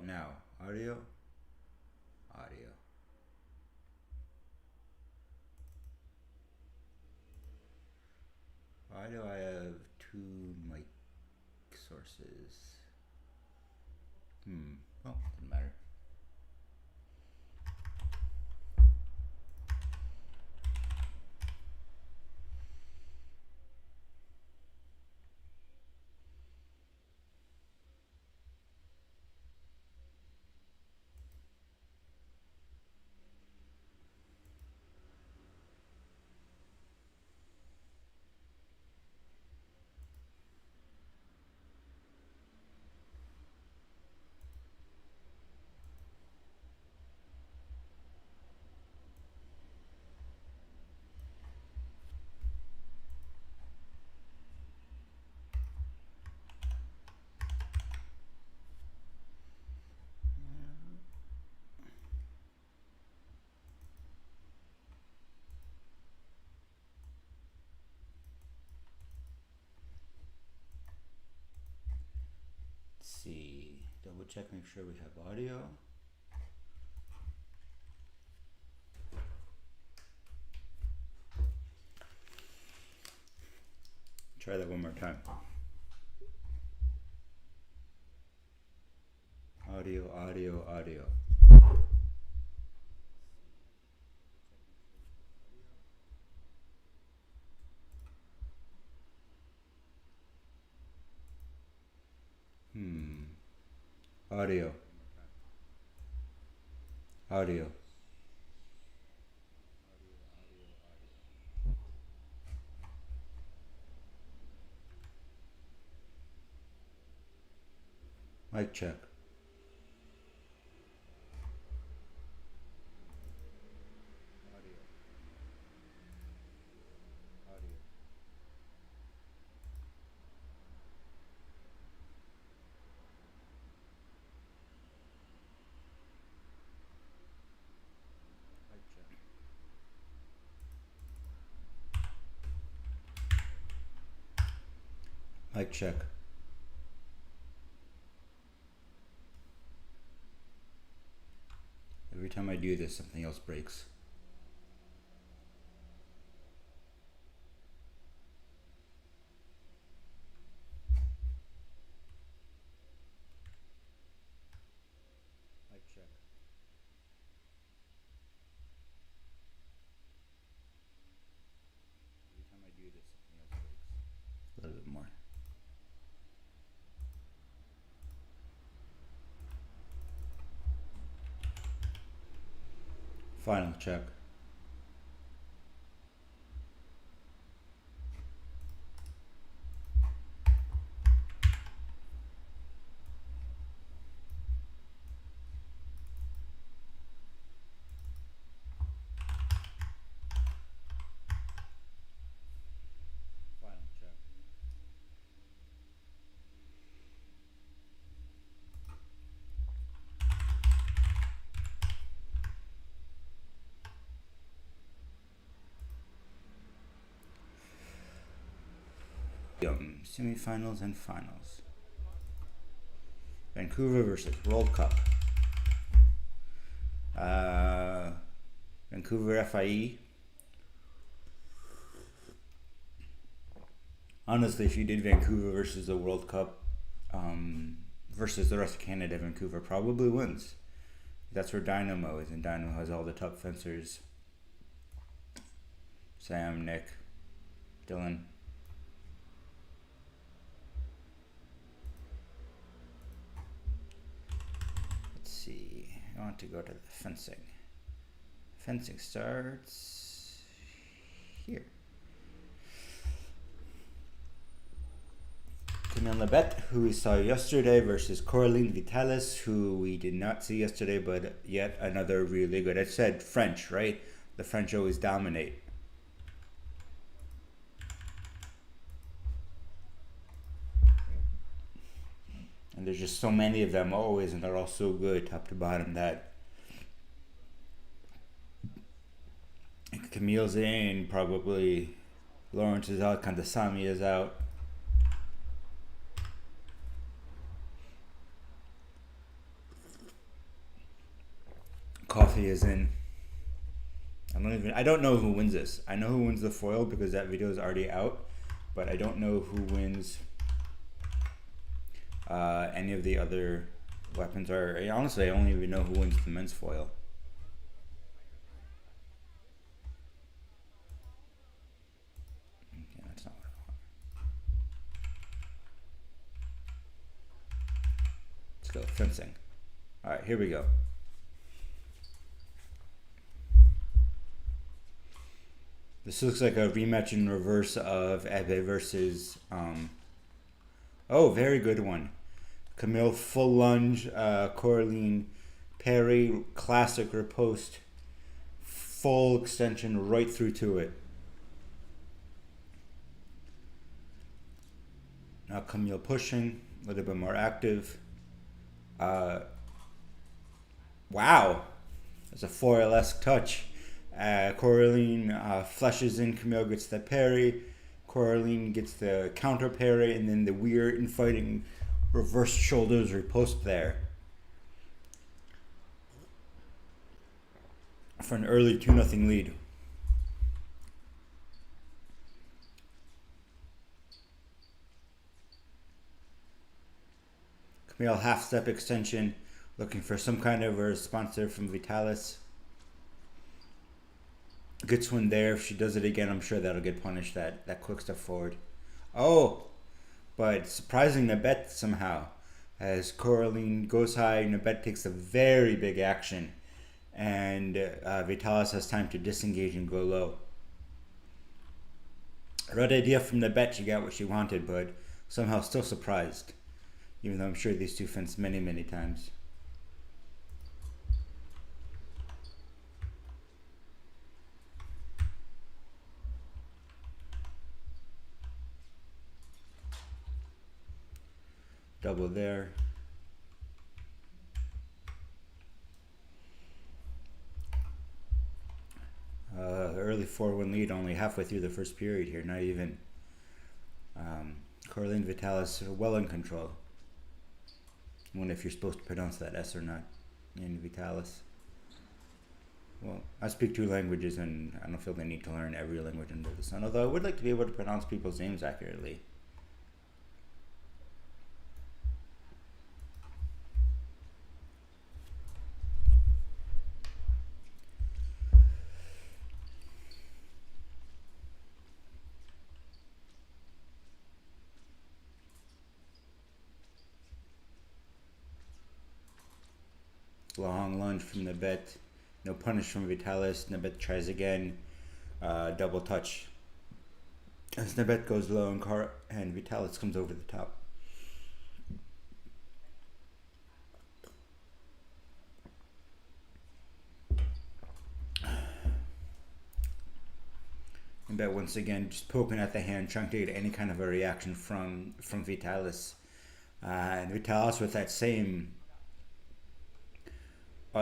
now? Audio? Audio. Why do I have two mic sources? Well, doesn't matter. See, double check, make sure we have audio. Try that one more time. Audio, audio, audio. Audio. Audio. Mic check. Mic check. Every time I do this, something else breaks. Mic check. Every time I do this, something else breaks. A little bit more. Final check. Final check. Semifinals and finals. Vancouver versus World Cup. Vancouver FIE. Honestly, if you did Vancouver versus the World Cup versus the rest of Canada, Vancouver probably wins. That's where Dynamo is, and Dynamo has all the top fencers. Sam, Nick, Dylan. I want to go to the fencing. Fencing starts here. Camille Lebet, who we saw yesterday, versus Coraline Vitalis, who we did not see yesterday, but yet another really good. I said French, right? The French always dominate. And there's just so many of them always, and they're all so good top to bottom that Camille's in, probably Lawrence is out, Kandasamy is out. Coffee is in. I don't know who wins this. I know who wins the foil because that video is already out, but I don't know who wins any of the other weapons. Or honestly, I don't even know who wins the men's foil. Okay, that's not what I want. Let's go fencing. All right, here we go. This looks like a rematch in reverse of Ebe versus, oh, very good one. Camille full lunge, Coraline parry, classic riposte, full extension right through to it. Now Camille pushing, a little bit more active. Wow, that's a foil-esque touch. Coraline flushes in, Camille gets the parry, Coraline gets the counter parry, and then the weird infighting reverse shoulders riposte there. For an early 2-0 lead. Camille half step extension, looking for some kind of a response there from Vitalis. Good swing there. If she does it again, I'm sure that'll get punished, that quick step forward. Oh, but surprising Nabet somehow. As Coraline goes high, Nabet takes a very big action. And Vitalis has time to disengage and go low. Right idea from Nabet, she got what she wanted, but somehow still surprised. Even though I'm sure these two fenced many, many times. Double there. Early 4-1 lead, only halfway through the first period here, not even. Coraline Vitalis well in control. I wonder if you're supposed to pronounce that S or not in Vitalis. Well, I speak 2 languages and I don't feel the need to learn every language under the sun, although I would like to be able to pronounce people's names accurately. Long lunge from Nabet. No punish from Vitalis. Nabet tries again. Double touch. As Nabet goes low and Vitalis comes over the top. Nabet once again just poking at the hand, trying to get any kind of a reaction from Vitalis. And Vitalis with that same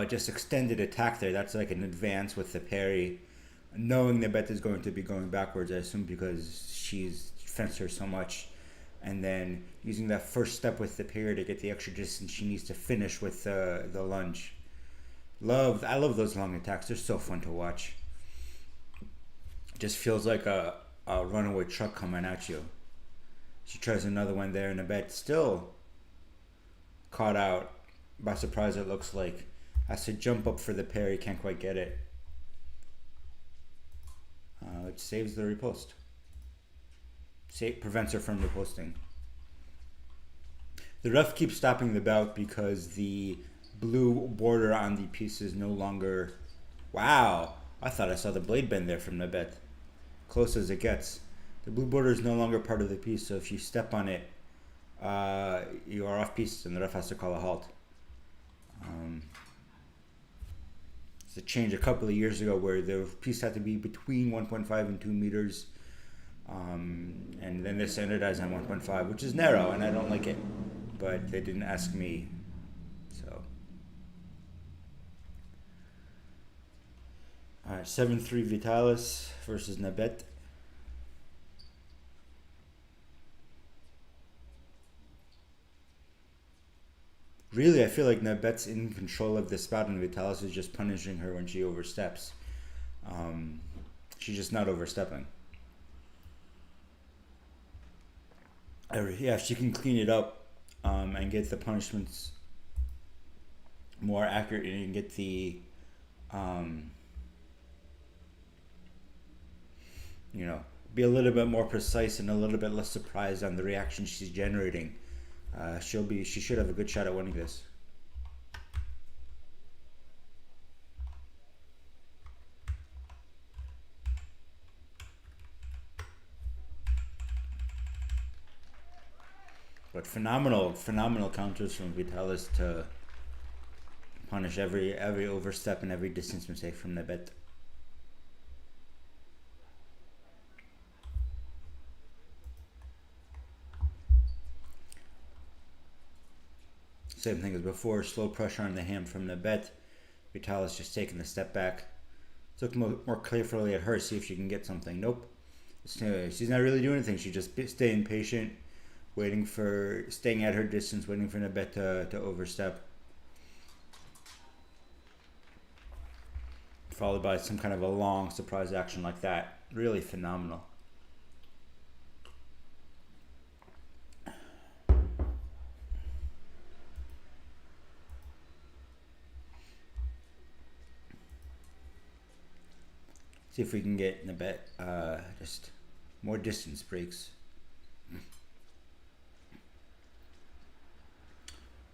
just extended attack there. That's like an advance with the parry. Knowing Nabet is going to be going backwards, I assume, because she's fenced her so much. And then using that first step with the parry to get the extra distance she needs to finish with the lunge. I love those long attacks. They're so fun to watch. It just feels like a runaway truck coming at you. She tries another one there, and Nabet still caught out by surprise, it looks like. Has to jump up for the parry, can't quite get it. It saves the riposte. Prevents her from riposting. The ref keeps stopping the bout because the blue border on the piece is no longer... Wow! I thought I saw the blade bend there from Nabet. Close as it gets. The blue border is no longer part of the piece, so if you step on it, you are off piece and the ref has to call a halt. It's a change a couple of years ago where the piece had to be between 1.5 and 2 meters. And then they standardized on 1.5, which is narrow, and I don't like it. But they didn't ask me, so. All right, 7-3 Vitalis versus Nabet. Really, I feel like Nabet's in control of this bout, and Vitalis is just punishing her when she oversteps. Um, she's just not overstepping. Yeah, if she can clean it up and get the punishments more accurate and get the, um, you know, be a little bit more precise and a little bit less surprised on the reaction she's generating, she should have a good shot at winning this. But phenomenal counters from Vitalis to punish every overstep and every distance mistake from Nabet. Same thing as before, slow pressure on the ham from Nabet. Vitalis just taking a step back. Look more carefully at her, see if she can get something. Nope. She's not really doing anything. She's just staying patient, staying at her distance, waiting for Nabet to overstep. Followed by some kind of a long surprise action like that. Really phenomenal. See if we can get Nabet just more distance breaks.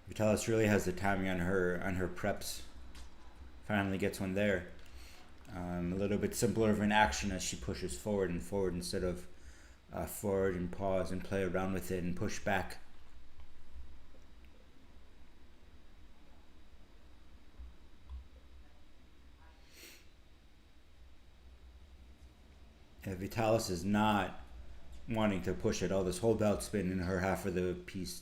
Vitalis really has the timing on her preps. Finally gets one there. A little bit simpler of an action as she pushes forward and forward instead of forward and pause and play around with it and push back. Vitalis is not wanting to push at all. This whole bout's been in her half of the piece.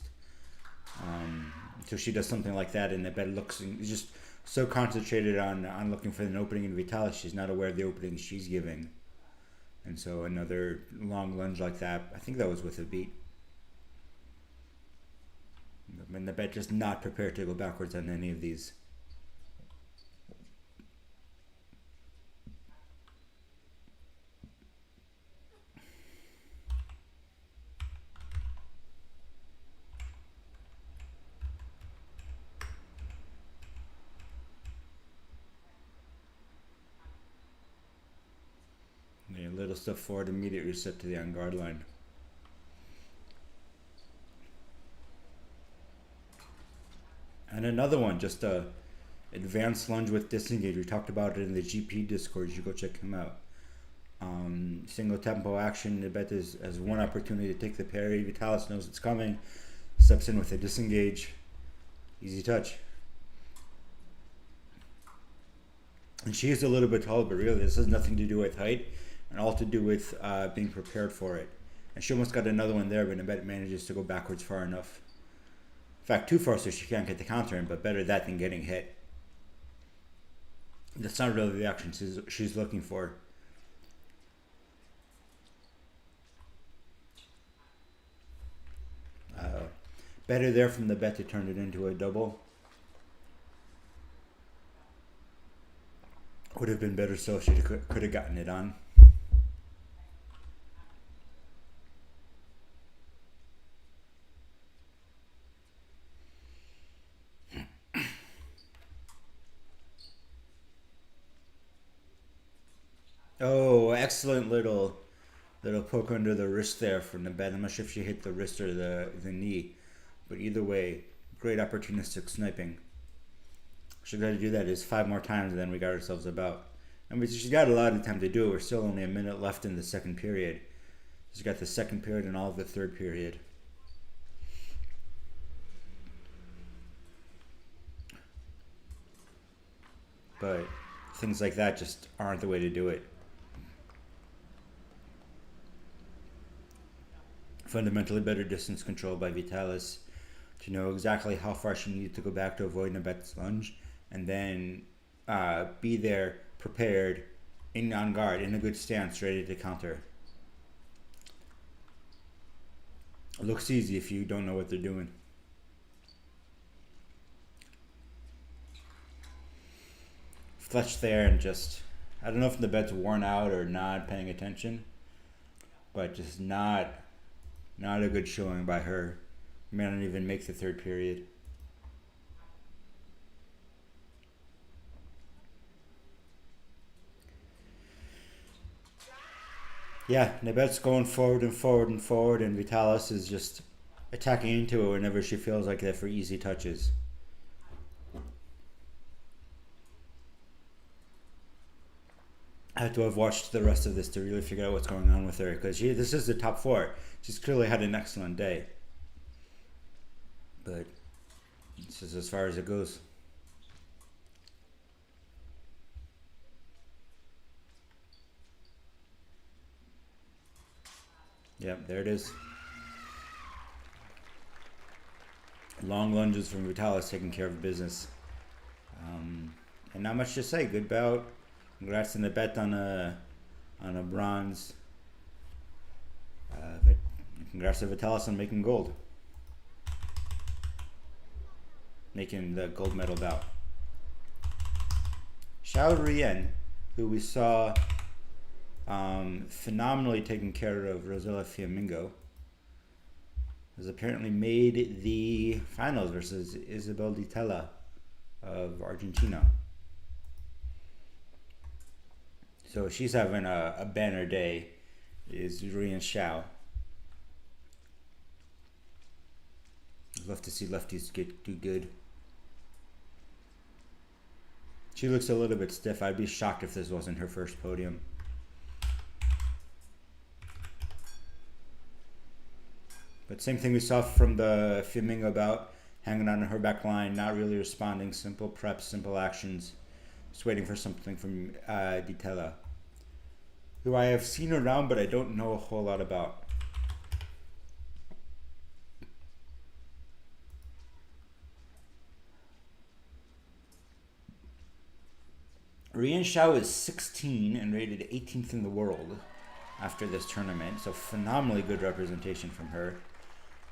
So she does something like that, and the bet looks just so concentrated on looking for an opening in Vitalis, she's not aware of the openings she's giving. And so another long lunge like that, I think that was with a beat. And the bet just not prepared to go backwards on any of these. A little step forward, immediate reset to the on guard line. And another one, just a advanced lunge with disengage. We talked about it in the GP Discord. You go check him out. Single tempo action. Nabet has one opportunity to take the parry. Vitalis knows it's coming. Steps in with a disengage. Easy touch. And she is a little bit tall, but really this has nothing to do with height and all to do with being prepared for it. And she almost got another one there, but Nabet manages to go backwards far enough. In fact, too far so she can't get the counter in, but better that than getting hit. That's not really the action she's looking for. Better there from Nabet to turn it into a double. Would have been better so if she could have gotten it on. Oh, excellent little poke under the wrist there from Nabet. I'm not sure if she hit the wrist or the knee, but either way, great opportunistic sniping. She's got to do that is 5 more times, and then we got ourselves about. I mean, she's got a lot of time to do it. We're still only a minute left in the second period. She's got the second period and all of the third period. But things like that just aren't the way to do it. Fundamentally better distance control by Vitalis to know exactly how far she needed to go back to avoid Nabet's lunge, and then be there prepared, on guard, in a good stance, ready to counter. It looks easy if you don't know what they're doing. Fletch there and just, I don't know if the bed's worn out or not paying attention, but just not a good showing by her. May not even make the third period. Yeah, Nebet's going forward and forward and forward, and Vitalis is just attacking into it whenever she feels like that for easy touches. I have to have watched the rest of this to really figure out what's going on with her, because this is the top four. She's clearly had an excellent day. But this is as far as it goes. Yep, there it is. Long lunges from Vitalis taking care of business. And not much to say. Good bout. Congrats to Nebet on a bronze. Congrats to Vitalis on making gold. Making the gold medal bout. Xiao Rian, who we saw phenomenally taking care of Rosella Fiamingo, has apparently made the finals versus Isabel Di Tella of Argentina. So she's having a banner day, is Rian Xiao. I'd love to see lefties do good. She looks a little bit stiff. I'd be shocked if this wasn't her first podium. But same thing we saw from the Fiamingo bout, hanging on her back line, not really responding, simple preps, simple actions, just waiting for something from Di Tella, who I have seen around but I don't know a whole lot about. Rian Xiao is 16 and rated 18th in the world after this tournament, so phenomenally good representation from her.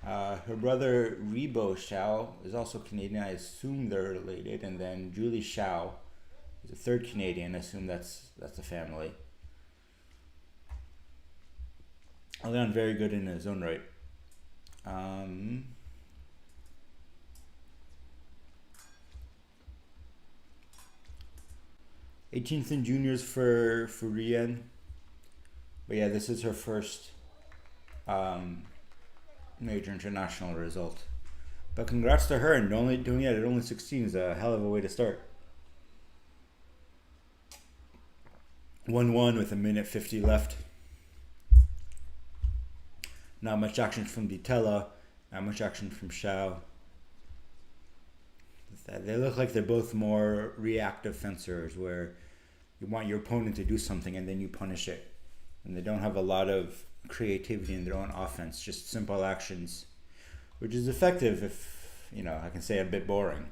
Her brother Rebo Xiao is also Canadian. I assume they're related. And then Julie Xiao is a third Canadian. I assume that's a family. Leon very good in his own right. 18th in juniors for Rian. But yeah, this is her first major international result. But congrats to her, and only doing it at only 16 is a hell of a way to start. 1-1 with a minute 50 left. Not much action from Di Tella, not much action from Xiao. They look like they're both more reactive fencers, where you want your opponent to do something and then you punish it. And they don't have a lot of creativity in their own offense, just simple actions, which is effective if, I can say a bit boring.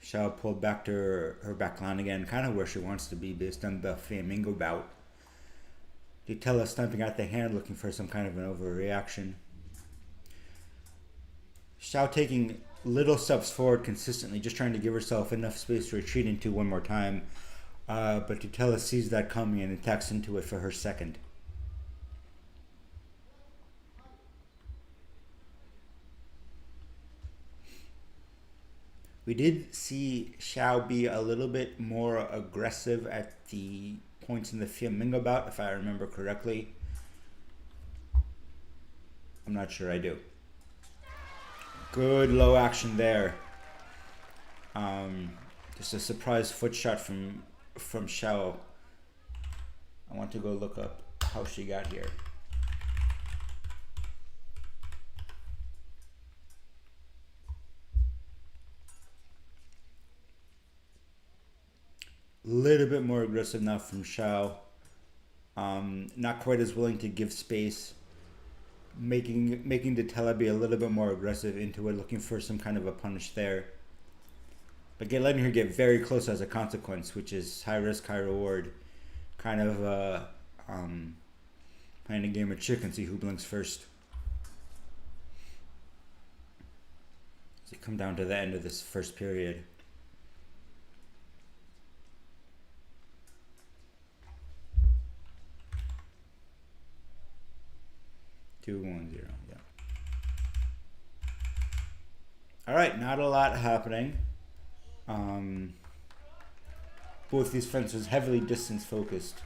Xiao pulled back to her back line again, kind of where she wants to be based on the Fiamingo bout. Di Tella stamping out the hand, looking for some kind of an overreaction. Xiao taking little steps forward consistently, just trying to give herself enough space to retreat into one more time. But Di Tella sees that coming and attacks into it for her second. We did see Xiao be a little bit more aggressive at the points in the Fiamingo bout, if I remember correctly. I'm not sure I do. Good low action there. Just a surprise foot shot from Xiao. I want to go look up how she got here. Little bit more aggressive now from Xiao. Not quite as willing to give space. Making Di Tella be a little bit more aggressive into it, looking for some kind of a punish there. But letting her get very close as a consequence, which is high risk, high reward. Kind of playing a game of chicken, see who blinks first. So you come down to the end of this first period. 2-1-0. Yeah. All right, not a lot happening. Both these fencers heavily distance focused.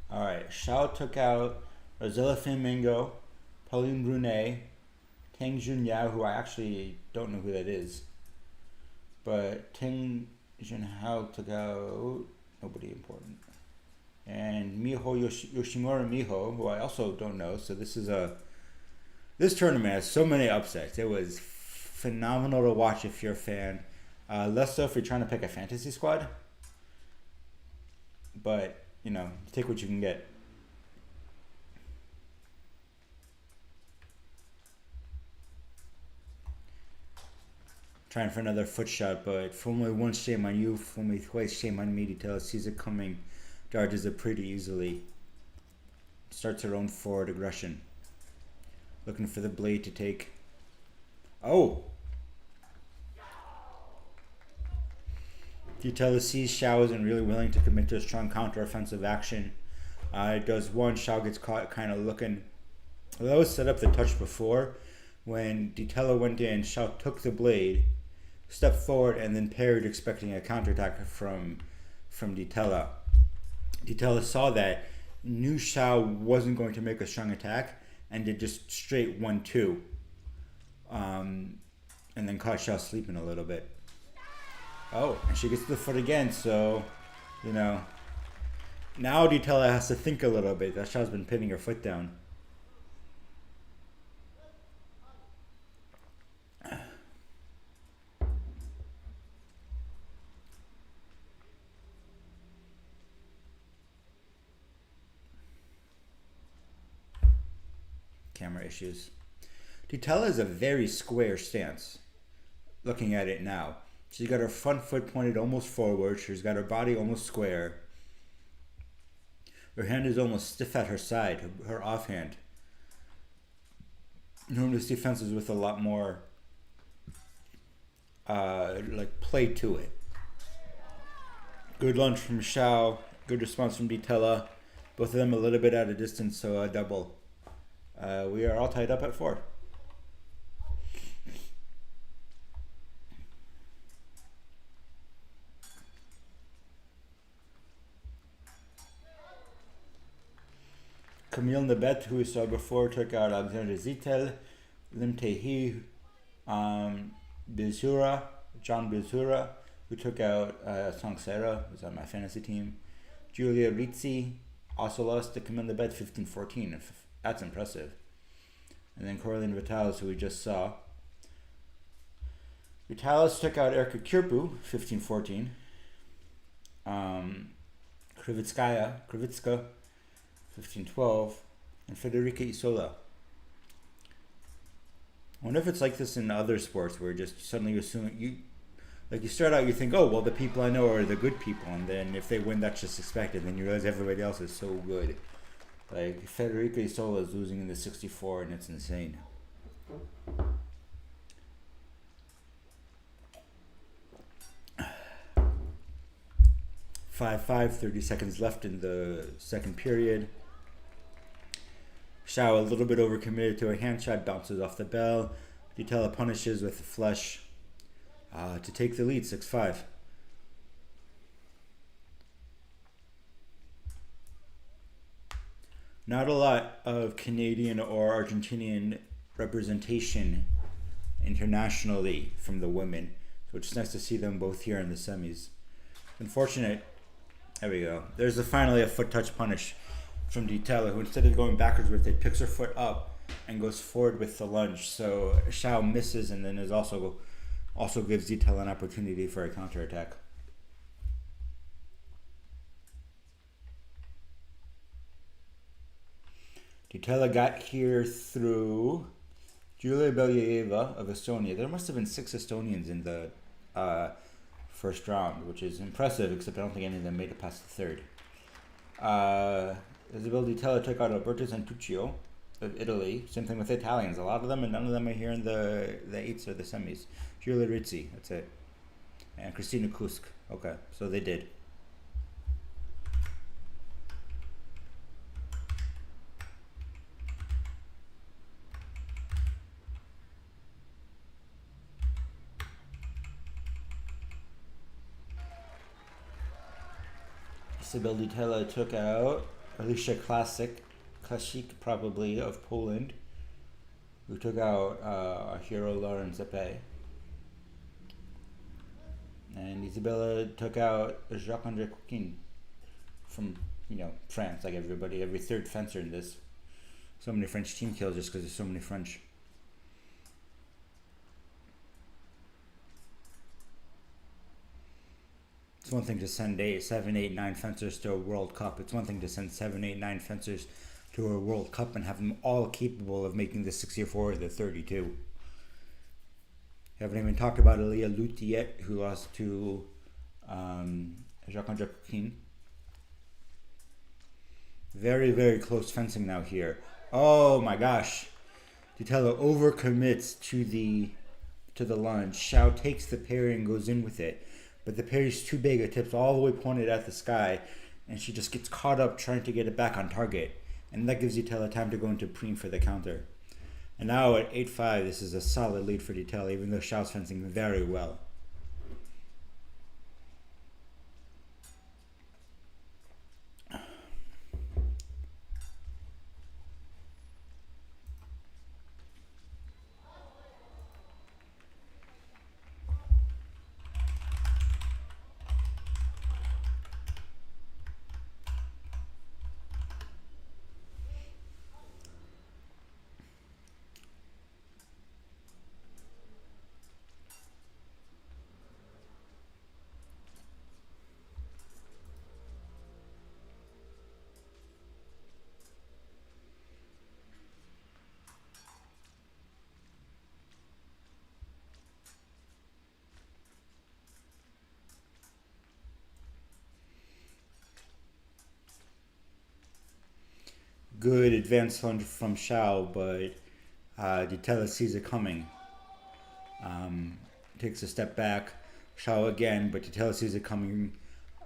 All right, Shao took out Rosella Flamingo, Pauline Brunet, Tang Junyao, who I actually don't know who that is. But Tang Junhao took out nobody important. And Yoshimura Miho, who I also don't know. So this tournament has so many upsets. It was phenomenal to watch if you're a fan. Less so if you're trying to pick a fantasy squad. But, take what you can get. Trying for another foot shot, but fool me once, shame on you. Fool me twice, shame on me. Detail sees it coming. Dodges it pretty easily. Starts her own forward aggression. Looking for the blade to take. Oh! Detail sees Shao isn't really willing to commit to a strong counter-offensive action. It does one. Shao gets caught kind of looking. Although it was set up the touch before, when Ditella went in, Shao took the blade, stepped forward, and then parried, expecting a counterattack from Ditella. Ditella saw that, knew Shao wasn't going to make a strong attack, and did just straight 1-2. And then caught Shao sleeping a little bit. Oh, and she gets to the foot again, so, now Ditella has to think a little bit. That Shao's been pinning her foot down. Camera issues. Ditella is a very square stance. Looking at it now. She's got her front foot pointed almost forward. She's got her body almost square. Her hand is almost stiff at her side, her offhand. Normally this defense is with a lot more play to it. Good lunge from Shao. Good response from Ditella. Both of them a little bit out of distance, so a double. We are all tied up at 4. Camille Nabet, who we saw before, took out Alexander Zitel, Lim Tae-hee, Bizura, John Bizura, who took out Song Sera, who's on my fantasy team. Julia Rizzi also lost to Camille Nabet 15-14. That's impressive. And then Coraline Vitalis, who we just saw. Vitalis took out Erika Kirpu 15-14. Krivitska 15-12, and Federica Isola. I wonder if it's like this in other sports where just suddenly you assume you start out, you think, oh, well, the people I know are the good people, and then if they win, that's just expected. Then you realize everybody else is so good. Like Federica Isola is losing in the 64, and it's insane. 5-5, 30 seconds left in the second period. Shao a little bit overcommitted to a hand shot, bounces off the bell. Ditella punishes with the flush to take the lead, 6-5. Not a lot of Canadian or Argentinian representation internationally from the women, so it's nice to see them both here in the semis. Unfortunate. There we go. There's finally a foot touch punish from Ditella, who instead of going backwards with it, picks her foot up and goes forward with the lunge. So Shao misses, and then also gives Ditella an opportunity for a counterattack. Ditella got here through Julia Belyaeva of Estonia. There must have been 6 Estonians in the first round, which is impressive, except I don't think any of them made it past the third. Isabel Di Tella took out Alberto Santuccio of Italy. Same thing with the Italians. A lot of them, and none of them are here in the eights or the semis. Giulia Rizzi, that's it. And Christina Kusk. Okay, so they did. Isabel Di Tella took out Alicia Klasik probably, of Poland, who took out our hero Lauren Zepe. And Isabella took out Jacques-André Coquin from, France, like everybody, every third fencer in this. So many French team kills just because there's so many French. It's one thing to send 7, 8, 9 fencers to a World Cup. It's one thing to send 7, 8, 9 fencers to a World Cup and have them all capable of making the 64 or the 32. Haven't even talked about Elia Lutti yet, who lost to Jacques-André Coquin. Very, very close fencing now here. Oh my gosh. Di Tella overcommits to the lunge. Xiao takes the parry and goes in with it. But the parry's too big. It tips all the way pointed at the sky. And she just gets caught up trying to get it back on target. And that gives Di Tella time to go into prime for the counter. And now at 8-5, this is a solid lead for Di Tella, even though Xiao's fencing very well. Good advance lunge from Xiao, but Di Tella sees it coming. Takes a step back. Xiao again, but Di Tella sees it coming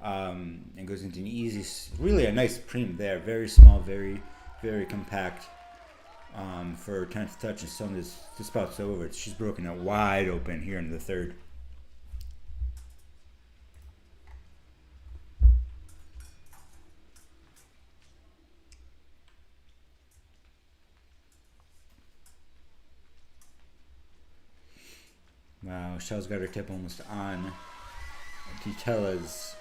and goes into an easy, really a nice prime there. Very small, very, very compact for 10th touch. And soon this bout's over. She's broken it wide open here in the third. Wow, Xiao's got her tip almost on Di Tella's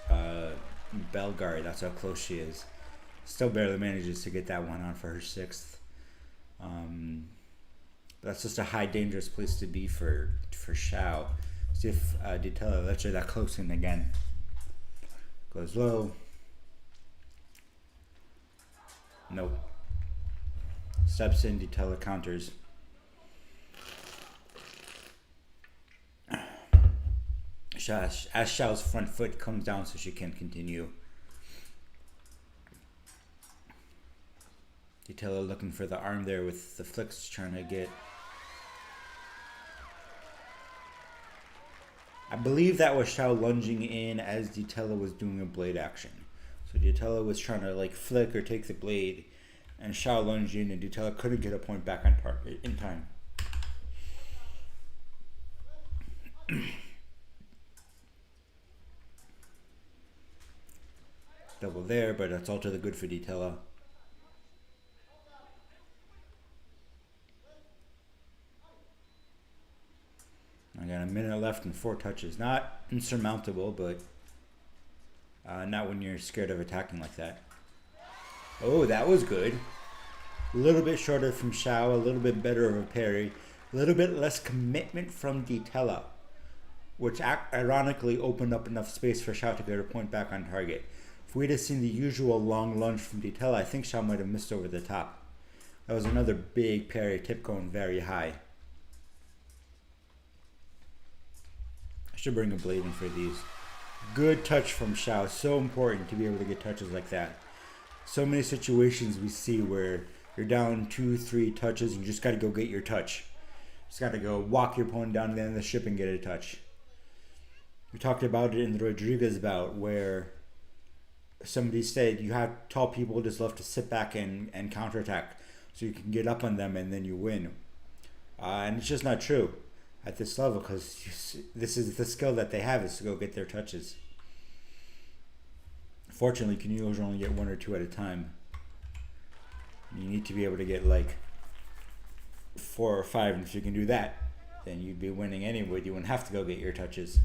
bell guard. That's how close she is. Still barely manages to get that one on for her 6th. But that's just a high dangerous place to be for Xiao. See if Di Tella lets her that close in again. Goes low. Nope. Steps in, Di Tella counters. As Xiao's front foot comes down so she can continue. Di Tella looking for the arm there with the flicks trying to get. I believe that was Xiao lunging in as Di Tella was doing a blade action. So Di Tella was trying to like flick or take the blade, and Xiao lunged in, and Di Tella couldn't get a point back on target in time. Double there, but that's all to the good for Di Tella. I got a minute left and 4 touches. Not insurmountable, but not when you're scared of attacking like that. Oh, that was good. A little bit shorter from Xiao, a little bit better of a parry, a little bit less commitment from Di Tella, which ironically opened up enough space for Xiao to get her point back on target. If we'd have seen the usual long lunge from Di Tella, I think Xiao might have missed over the top. That was another big parry, tip going very high. I should bring a blade in for these. Good touch from Xiao. So important to be able to get touches like that. So many situations we see where you're down 2-3 touches and you just got to go get your touch. Just got to go walk your opponent down to the end of the ship and get a touch. We talked about it in the Rodriguez bout where somebody said you have tall people just love to sit back and counterattack so you can get up on them and then you win. And it's just not true at this level because this is the skill that they have is to go get their touches. Fortunately, Canoes only get 1 or 2 at a time. You need to be able to get like 4 or 5, and if you can do that, then you'd be winning anyway. You wouldn't have to go get your touches.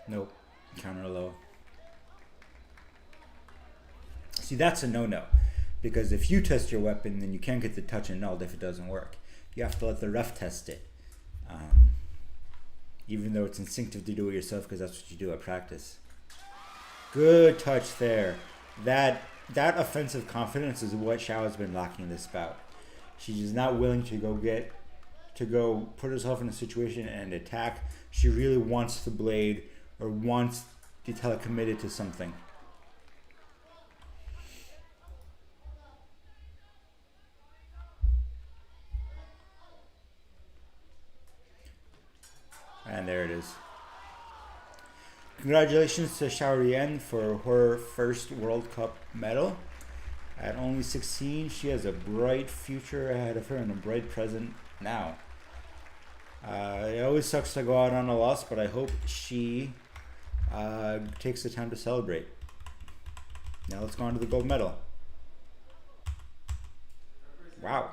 Nope. Counter low. See, that's a no-no. Because if you test your weapon, then you can't get the touch annulled if it doesn't work. You have to let the ref test it. Even though it's instinctive to do it yourself because that's what you do at practice. Good touch there. That offensive confidence is what Xiao has been lacking this bout. She's not willing to go put herself in a situation and attack. She really wants the blade or wants to telecommitted to something. And there it is. Congratulations to Xiaorian for her first World Cup medal. At only 16, she has a bright future ahead of her and a bright present now. It always sucks to go out on a loss, but I hope she takes the time to celebrate. Now let's go on to the gold medal. Wow.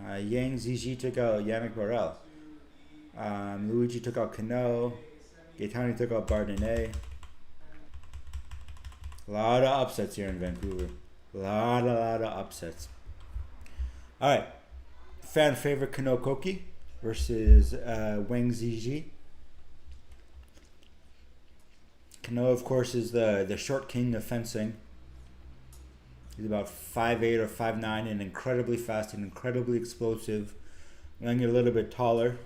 Yang Ziji took out Yannick Borel. Luigi took out Cano. Gaetani took out Bardenet. A lot of upsets here in Vancouver. A lot of upsets. Alright. Fan favorite Cano Koki versus Wang Ziji. Cano, of course, is the short king of fencing. He's about 5'8" or 5'9" and incredibly fast and incredibly explosive. Wang a little bit taller.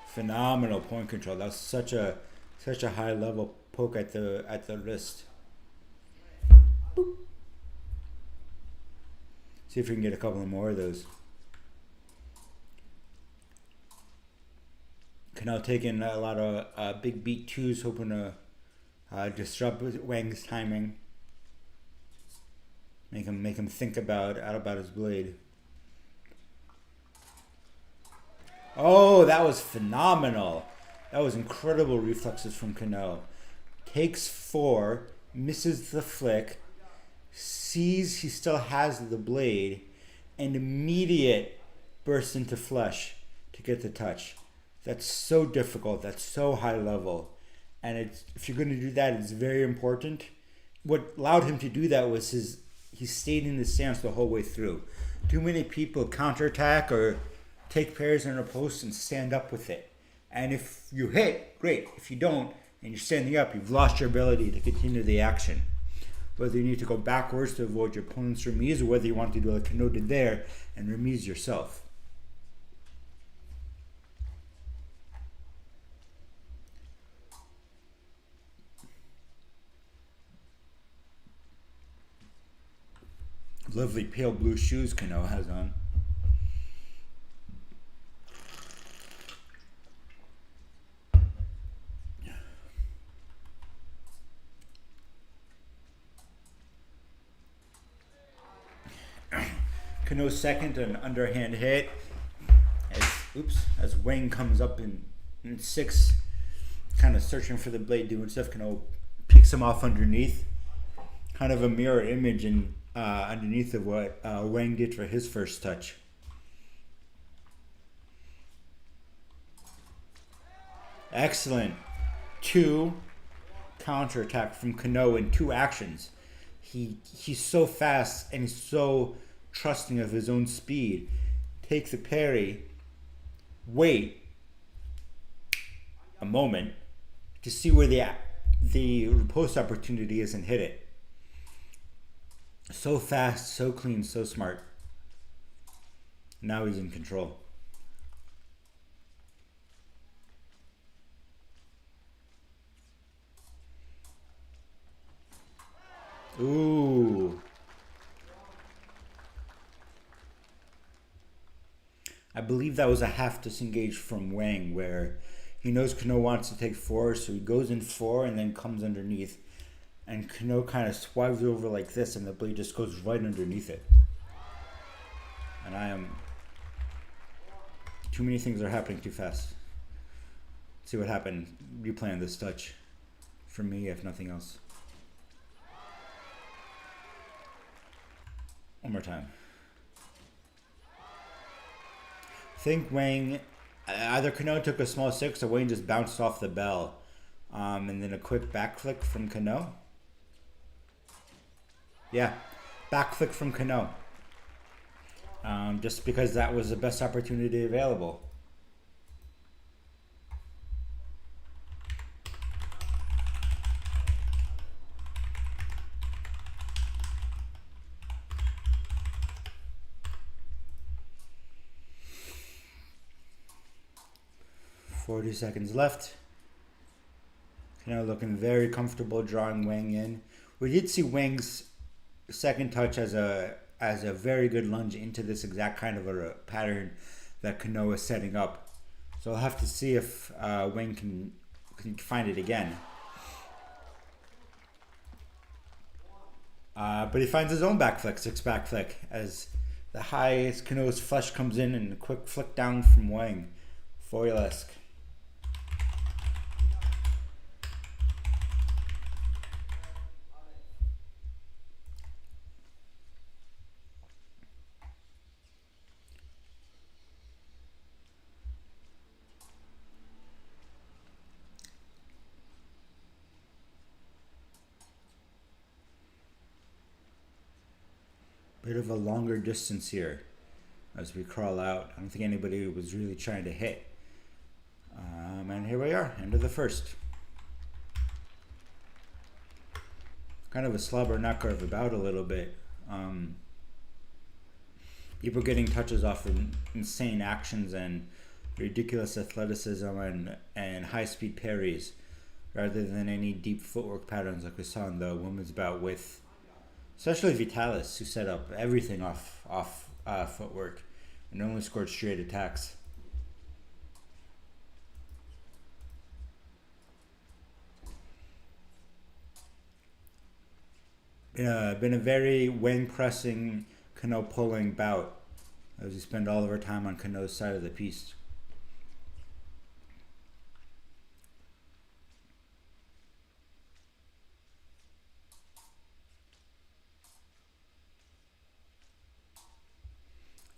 Phenomenal point control. That's such a high level poke at the wrist. Boop. See if we can get a couple more of those. Cano taking a lot of big beat twos, hoping to disrupt Wang's timing. Make him think about his blade. Oh, that was phenomenal. That was incredible reflexes from Cano. Takes 4, misses the flick, sees he still has the blade, and immediate burst into flush to get the touch. That's so difficult. That's so high level. And if you're going to do that, it's very important. What allowed him to do that was he stayed in the stance the whole way through. Too many people counterattack or take pairs in a post and stand up with it. And if you hit, great. If you don't, and you're standing up, you've lost your ability to continue the action. Whether you need to go backwards to avoid your opponent's remise, or whether you want to do like Cano did there and remise yourself. Lovely pale blue shoes Cano has on. Cano's second, an underhand hit. As Wang comes up in 6, kind of searching for the blade, doing stuff. Cano picks him off underneath. Kind of a mirror image in underneath of what Wang did for his first touch. Excellent. 2 counterattack from Cano in 2 actions. He's so fast and he's so trusting of his own speed. Take the parry, wait, a moment to see where the post opportunity is and hit it. So fast, so clean, so smart. Now he's in control. Ooh. I believe that was a half disengage from Wang where he knows Kano wants to take four, so he goes in four and then comes underneath. And Kano kind of swives over like this and the blade just goes right underneath it. And too many things are happening too fast. Let's see what happened. Replaying this touch. For me, if nothing else. One more time. I think Wang, either Kano took a small six or Wang just bounced off the bell. And then a quick back flick from Kano. Yeah, back flick from Kano. Just because that was the best opportunity available. "40 seconds left. Kano looking very comfortable drawing Wang in. We did see Wang's second touch as a very good lunge into this exact kind of a pattern that Kano is setting up. So I'll have to see if Wang can find it again. But he finds his own back flick, six back flick, as the highest Kano's flush comes in and a quick flick down from Wang. Foil-esque. Bit of a longer distance here as we crawl out. I don't think anybody was really trying to hit. And here we are, end of the first. Kind of a slobber knocker of about a little bit. People getting touches off of insane actions and ridiculous athleticism and high-speed parries rather than any deep footwork patterns like we saw in the women's bout with especially Vitalis, who set up everything off footwork and only scored straight attacks. Been a very Wang pressing, Kano pulling bout as we spend all of our time on Kano's side of the piece.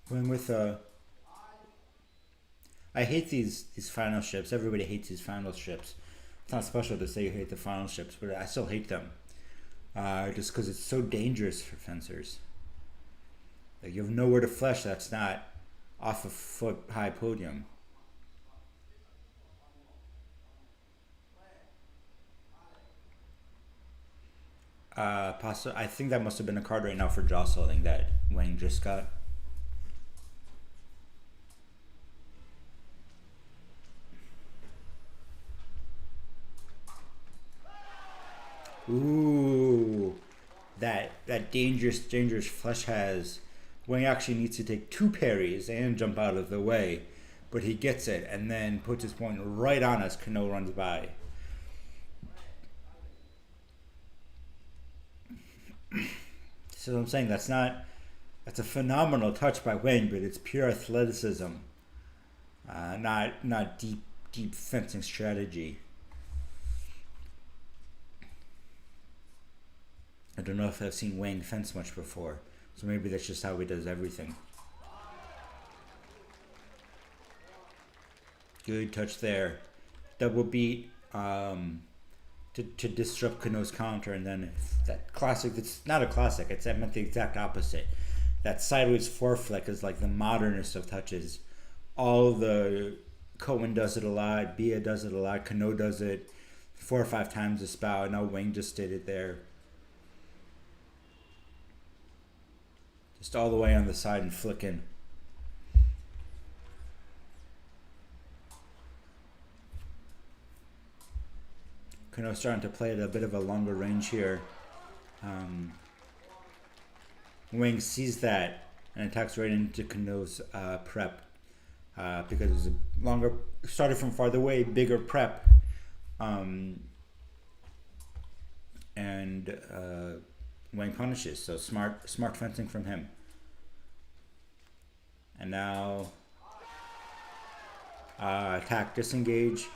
Going with I hate these final ships. Everybody hates these final ships. It's not special to say you hate the final ships, but I still hate them. Just because it's so dangerous for fencers. Like you have nowhere to flesh that's not off a foot high podium. I think that must have been a card right now for jostling that Wang just got. Ooh, that dangerous flush has. Wang actually needs to take two parries and jump out of the way, but he gets it and then puts his point right on as Kano runs by. So I'm saying that's a phenomenal touch by Wang, but it's pure athleticism, not deep fencing strategy. I don't know if I've seen Wang fence much before, so maybe that's just how he does everything. Good touch there. Double beat to disrupt Kano's counter, and then that classic, it's not a classic, I meant the exact opposite. That sideways foreflick is like the modernest of touches. All the Cohen does it a lot. Bia does it a lot. Kano does it 4 or 5 times a spout. Now Wang just did it there. Just all the way on the side and flicking. Kano starting to play at a bit of a longer range here. Wang sees that and attacks right into Kano's prep because it was a longer, started from farther away, bigger prep. And Wang punishes, so smart fencing from him. And now attack, disengage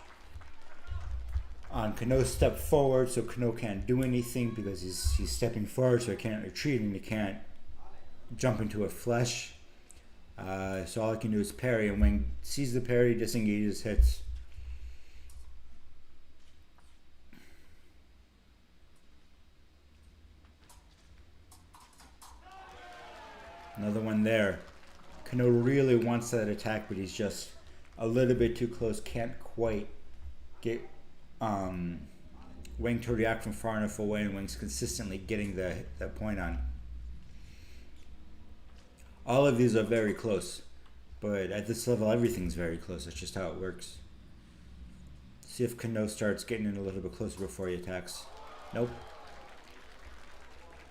on Kano's step forward, so Kano can't do anything because he's stepping forward, so he can't retreat and he can't jump into a flush. So all he can do is parry, and Wang sees the parry, disengages, hits. Another one there. Kano really wants that attack, but he's just a little bit too close. Can't quite get Wang to react from far enough away, and Wang's consistently getting the point on. All of these are very close, but at this level, everything's very close. That's just how it works. See if Kano starts getting in a little bit closer before he attacks. Nope.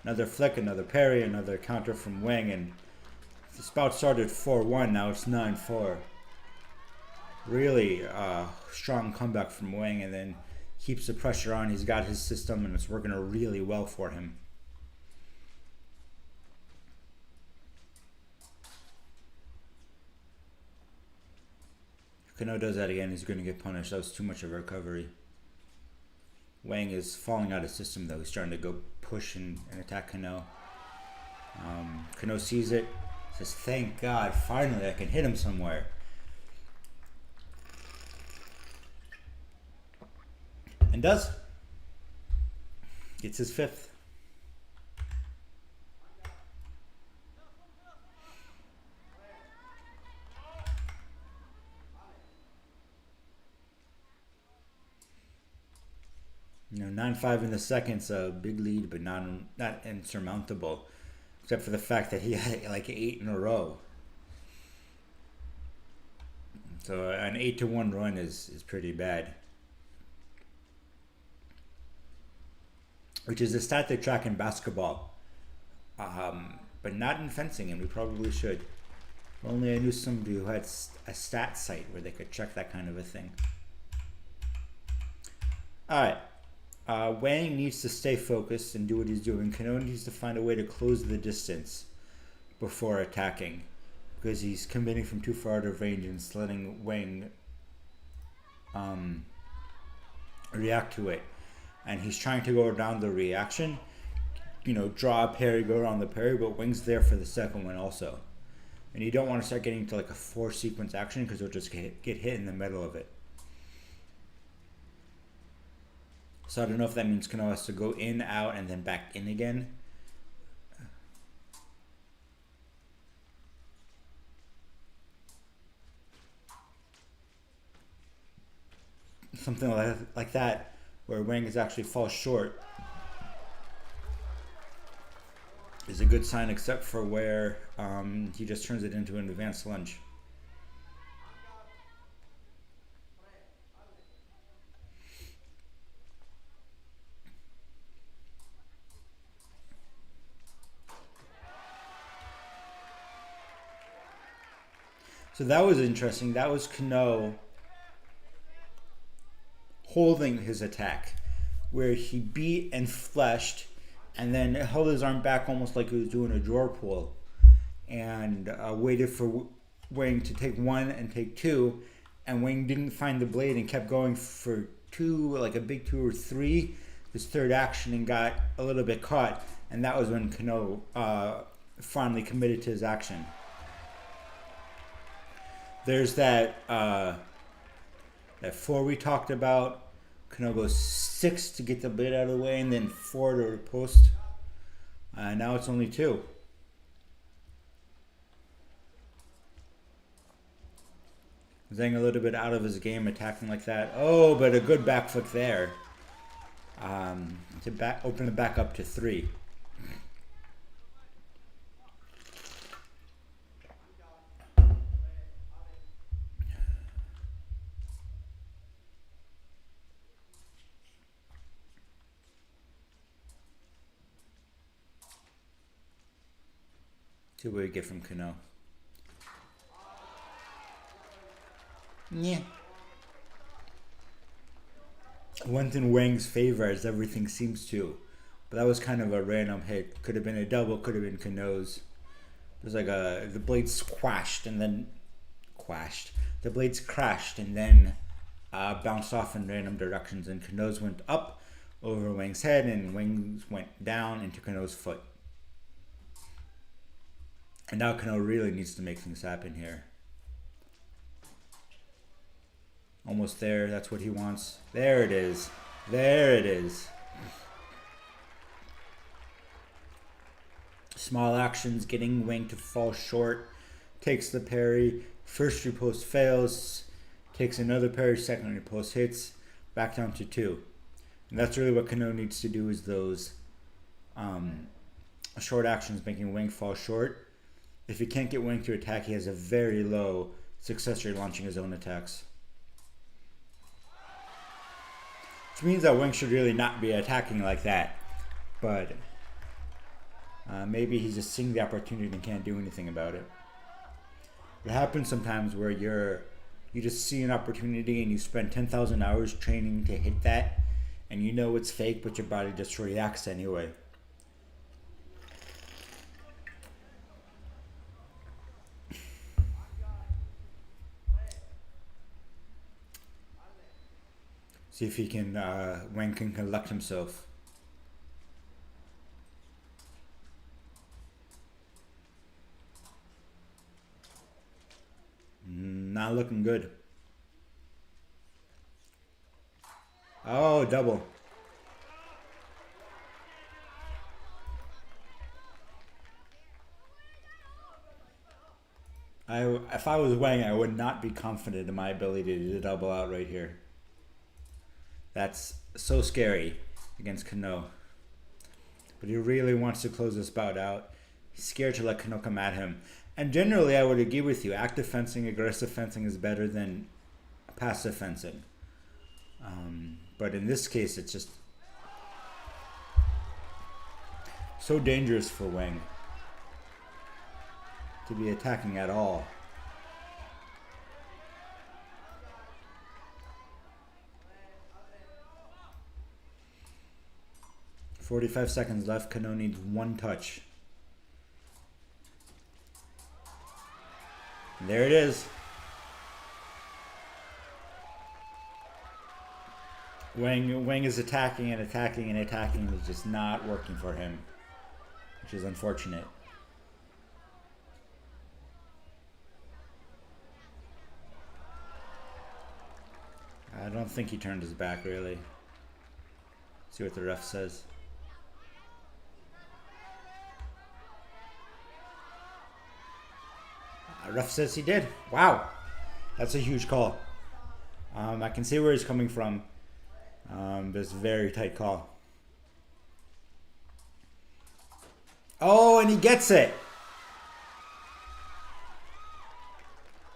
Another flick, another parry, another counter from Wang, and the spout started 4-1, now it's 9-4. Really strong comeback from Wang, and then keeps the pressure on. He's got his system, and it's working really well for him. If Kano does that again, he's going to get punished. That was too much of a recovery. Wang is falling out of system, though. He's starting to go push and attack Kano. Kano sees it, says, thank God, finally I can hit him somewhere. And does. Gets his 5th. You know, 9-5 in the second's a big lead, but not insurmountable, except for the fact that he had like 8 in a row. So an 8-1 run is pretty bad. Which is a stat they track in basketball, but not in fencing, and we probably should. If only I knew somebody who had a stat site where they could check that kind of a thing. Alright. Wang needs to stay focused and do what he's doing. Kano needs to find a way to close the distance before attacking, because he's committing from too far out of range and it's letting Wang react to it. And he's trying to go down the reaction, you know, draw a parry, go around the parry, but Wang's there for the second one also. And you don't want to start getting into like a 4-sequence action because you'll just get hit in the middle of it. So I don't know if that means Kano has to go in, out, and then back in again. Something like that, where Wang is actually falls short, is a good sign, except for where he just turns it into an advanced lunge. So that was interesting. That was Kano holding his attack, where he beat and fleshed and then held his arm back almost like he was doing a drawer pull, and waited for Wang to take 1 and take 2, and Wang didn't find the blade and kept going for 2, like a big 2 or 3, his third action, and got a little bit caught, and that was when Kano finally committed to his action. There's that 4 we talked about. Kano goes 6 to get the blade out of the way, and then 4 to post. Now it's only 2. Zhang a little bit out of his game attacking like that. Oh, but a good back foot there. To open it back up to 3. See what we get from Kano. Yeah. Went in Wang's favor as everything seems to. But that was kind of a random hit. Could have been a double, could have been Kano's. There's like the blades squashed and then the blades crashed and then bounced off in random directions, and Kano's went up over Wang's head and Wang's went down into Kano's foot. And now Kano really needs to make things happen here. Almost there, that's what he wants. There it is. There it is. Small actions, getting Wang to fall short. Takes the parry. First riposte fails. Takes another parry, second riposte hits. Back down to 2. And that's really what Kano needs to do, is those short actions making Wang fall short. If he can't get Wang to attack, he has a very low success rate launching his own attacks. Which means that Wang should really not be attacking like that. But maybe he's just seeing the opportunity and can't do anything about it. It happens sometimes where you just see an opportunity and you spend 10,000 hours training to hit that, and you know it's fake, but your body just reacts anyway. See if he can, Wang can collect himself. Not looking good. Oh, double. If I was Wang, I would not be confident in my ability to double out right here. That's so scary against Kano. But he really wants to close this bout out. He's scared to let Kano come at him. And generally, I would agree with you. Active fencing, aggressive fencing is better than passive fencing. But in this case, it's just so dangerous for Wang to be attacking at all. "45 seconds left. Kano needs 1 touch. And there it is. Wang is attacking and attacking and attacking. It's just not working for him, which is unfortunate. I don't think he turned his back, really. See what the ref says. Ref says he did. Wow. That's a huge call. I can see where he's coming from. This very tight call. Oh, and he gets it.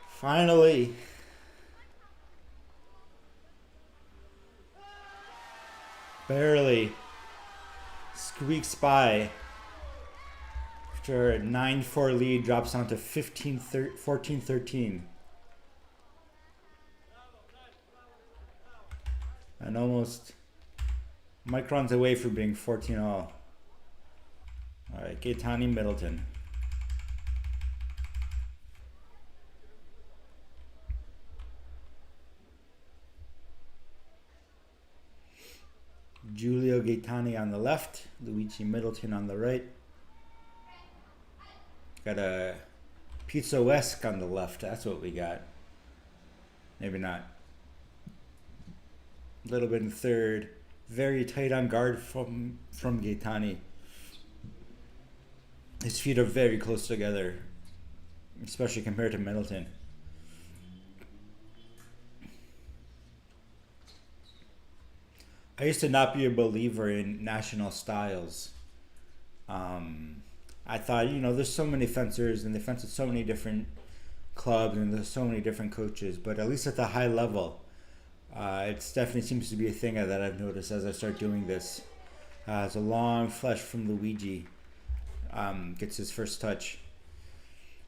Finally. Barely. Squeaks by. After a 9-4 lead, drops down to 14-13. And almost microns away from being 14-all. Alright, Gaetani Middleton. Giulio Gaetani on the left, Luigi Middleton on the right. Got a Pizza-esque on the left, that's what we got. Maybe not. A little bit in third. Very tight on guard from Gaetani. His feet are very close together, especially compared to Middleton. I used to not be a believer in national styles. I thought, there's so many fencers and they fence at so many different clubs and there's so many different coaches, but at least at the high level, it definitely seems to be a thing that I've noticed as I start doing this. It's a long flush from Luigi, gets his first touch.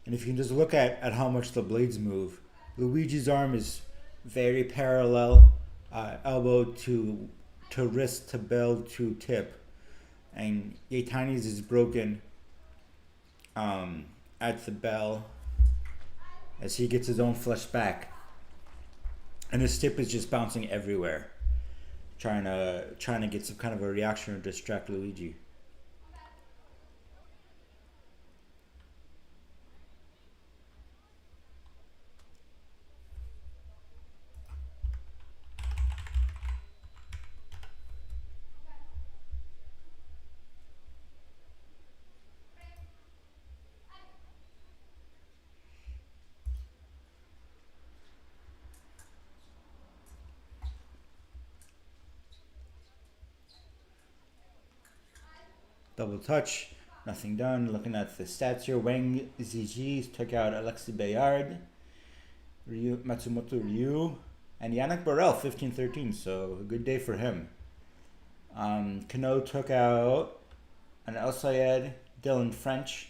And if you can just look at how much the blades move, Luigi's arm is very parallel, elbow to wrist to bell to tip, and Gaetani's is broken at the bell as he gets his own flush back, and his tip is just bouncing everywhere, trying to get some kind of a reaction or distract Luigi. Double touch, nothing done. Looking at the stats here, Wang Ziji took out Alexis Bayard, Matsumoto Ryu, and Yannick Burrell, 15-13, so a good day for him. Kano took out an El Sayed, Dylan French,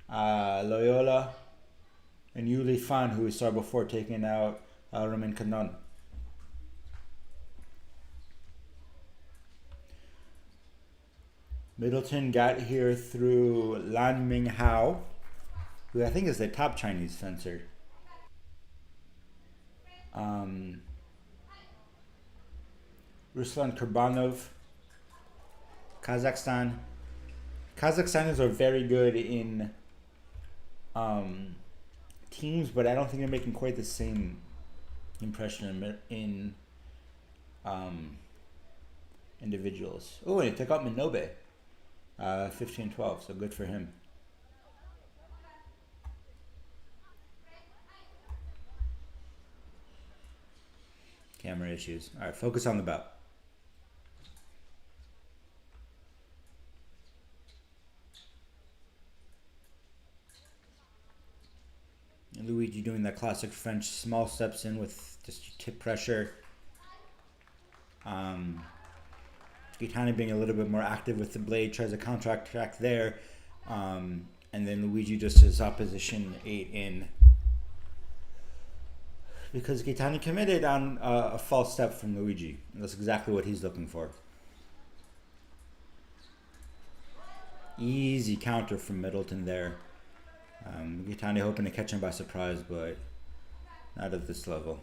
Loyola, and Yuli Fan, who we saw before, taking out Romain Canon. Middleton got here through Lan Ming Hao, who I think is the top Chinese fencer. Ruslan Kurbanov, Kazakhstan. Kazakhstanis are very good in teams, but I don't think they're making quite the same impression in individuals. Oh, and he took out Minobe. 15-12, so good for him. Camera issues. All right, focus on the bout. And Luigi doing that classic French small steps in with just tip pressure. Gaetani being a little bit more active with the blade, tries a counter-attack there. And then Luigi just his opposition 8 in. Because Gaetani committed on a false step from Luigi. And that's exactly what he's looking for. Easy counter from Middleton there. Gaetani hoping to catch him by surprise, but not at this level.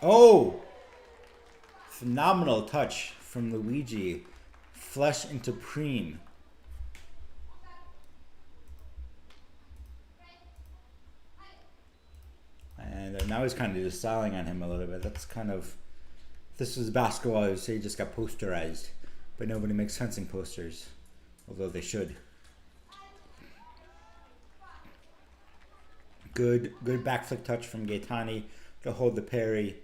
Oh! Phenomenal touch from Luigi. Flush into Preem. And now he's kind of just styling on him a little bit. That's kind of... This was basketball, I would say, just got posterized. But nobody makes fencing posters. Although they should. Good back flick touch from Gaetani to hold the parry.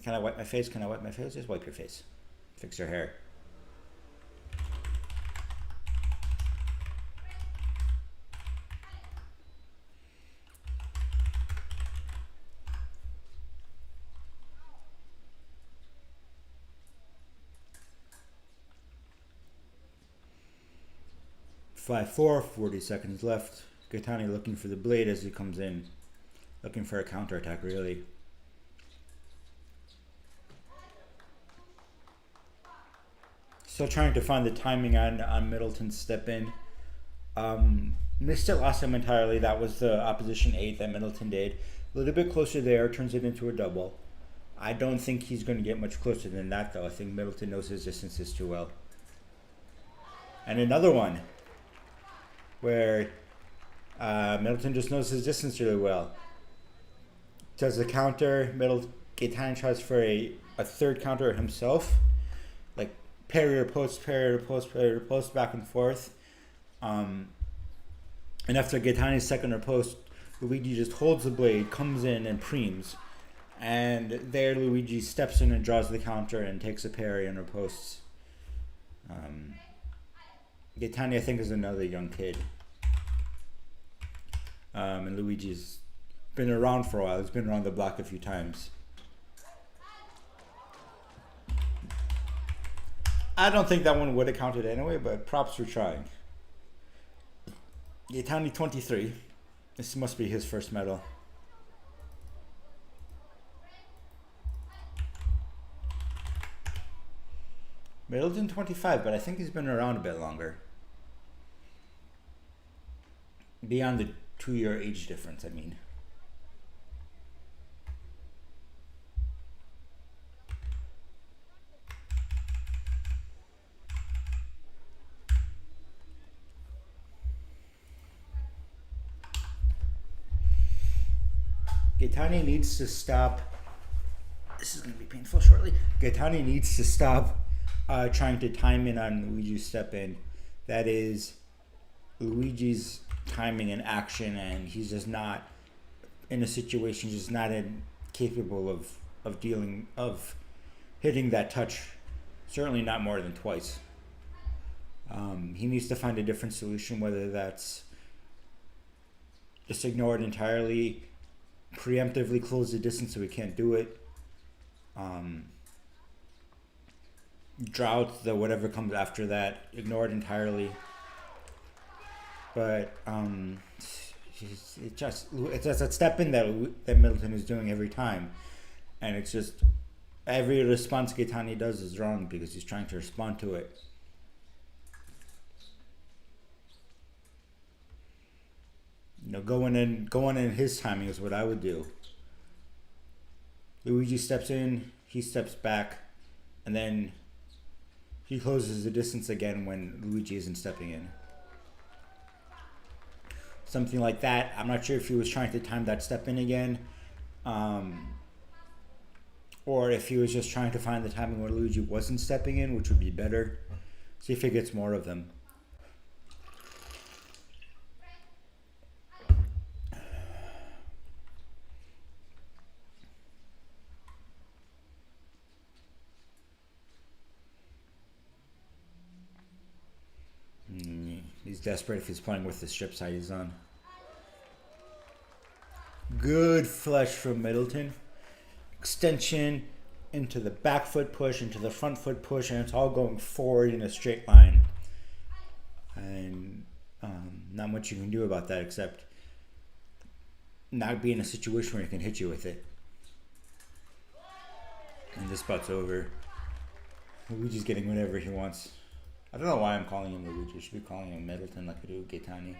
Can I wipe my face? Can I wipe my face? Just wipe your face. Fix your hair. Five, 4, 40 seconds left. Gaetani looking for the blade as he comes in. Looking for a counterattack, really. Still trying to find the timing on Middleton's step in. Missed it last time entirely. That was the opposition 8 that Middleton did. A little bit closer there, turns it into a double. I don't think he's going to get much closer than that, though. I think Middleton knows his distances too well. And another one where Middleton just knows his distance really well. Does the counter, Gaetani tries for a third counter himself. Like parry or post, parry or post, parry or post, back and forth. And after Gaetani's second or post, Luigi just holds the blade, comes in and preems. And there Luigi steps in and draws the counter and takes a parry and riposts. Gaetani, I think, is another young kid. And Luigi's been around for a while. He's been around the block a few times. I don't think that one would have counted anyway, but props for trying. Gaetani 23. This must be his first medal. Middleton 25, but I think he's been around a bit longer. Beyond the 2-year age difference, I mean. Gaetani needs to stop. This is going to be painful shortly. Gaetani needs to stop trying to time in on Luigi's step in. That is Luigi's timing and action, and he's just not in a situation, just not capable of hitting that touch. Certainly not more than twice. He needs to find a different solution, whether that's just ignore it entirely, preemptively close the distance so he can't do it, drought the whatever comes after that, ignore it entirely. But it's just a step in that Middleton is doing every time, and it's just every response Gaetani does is wrong because he's trying to respond to it. You know, going in his timing is what I would do. Luigi steps in, he steps back, and then he closes the distance again when Luigi isn't stepping in. Something like that. I'm not sure if he was trying to time that step in again, or if he was just trying to find the timing where Luigi wasn't stepping in, which would be better. See if he gets more of them. He's desperate if he's playing with the strip side he's on. Good flush from Middleton. Extension into the back foot push, into the front foot push, and it's all going forward in a straight line. And not much you can do about that except not be in a situation where he can hit you with it. And this spot's over. Luigi's getting whatever he wants. I don't know why I'm calling him Luigi. I should be calling him Middleton like I do Gaetani.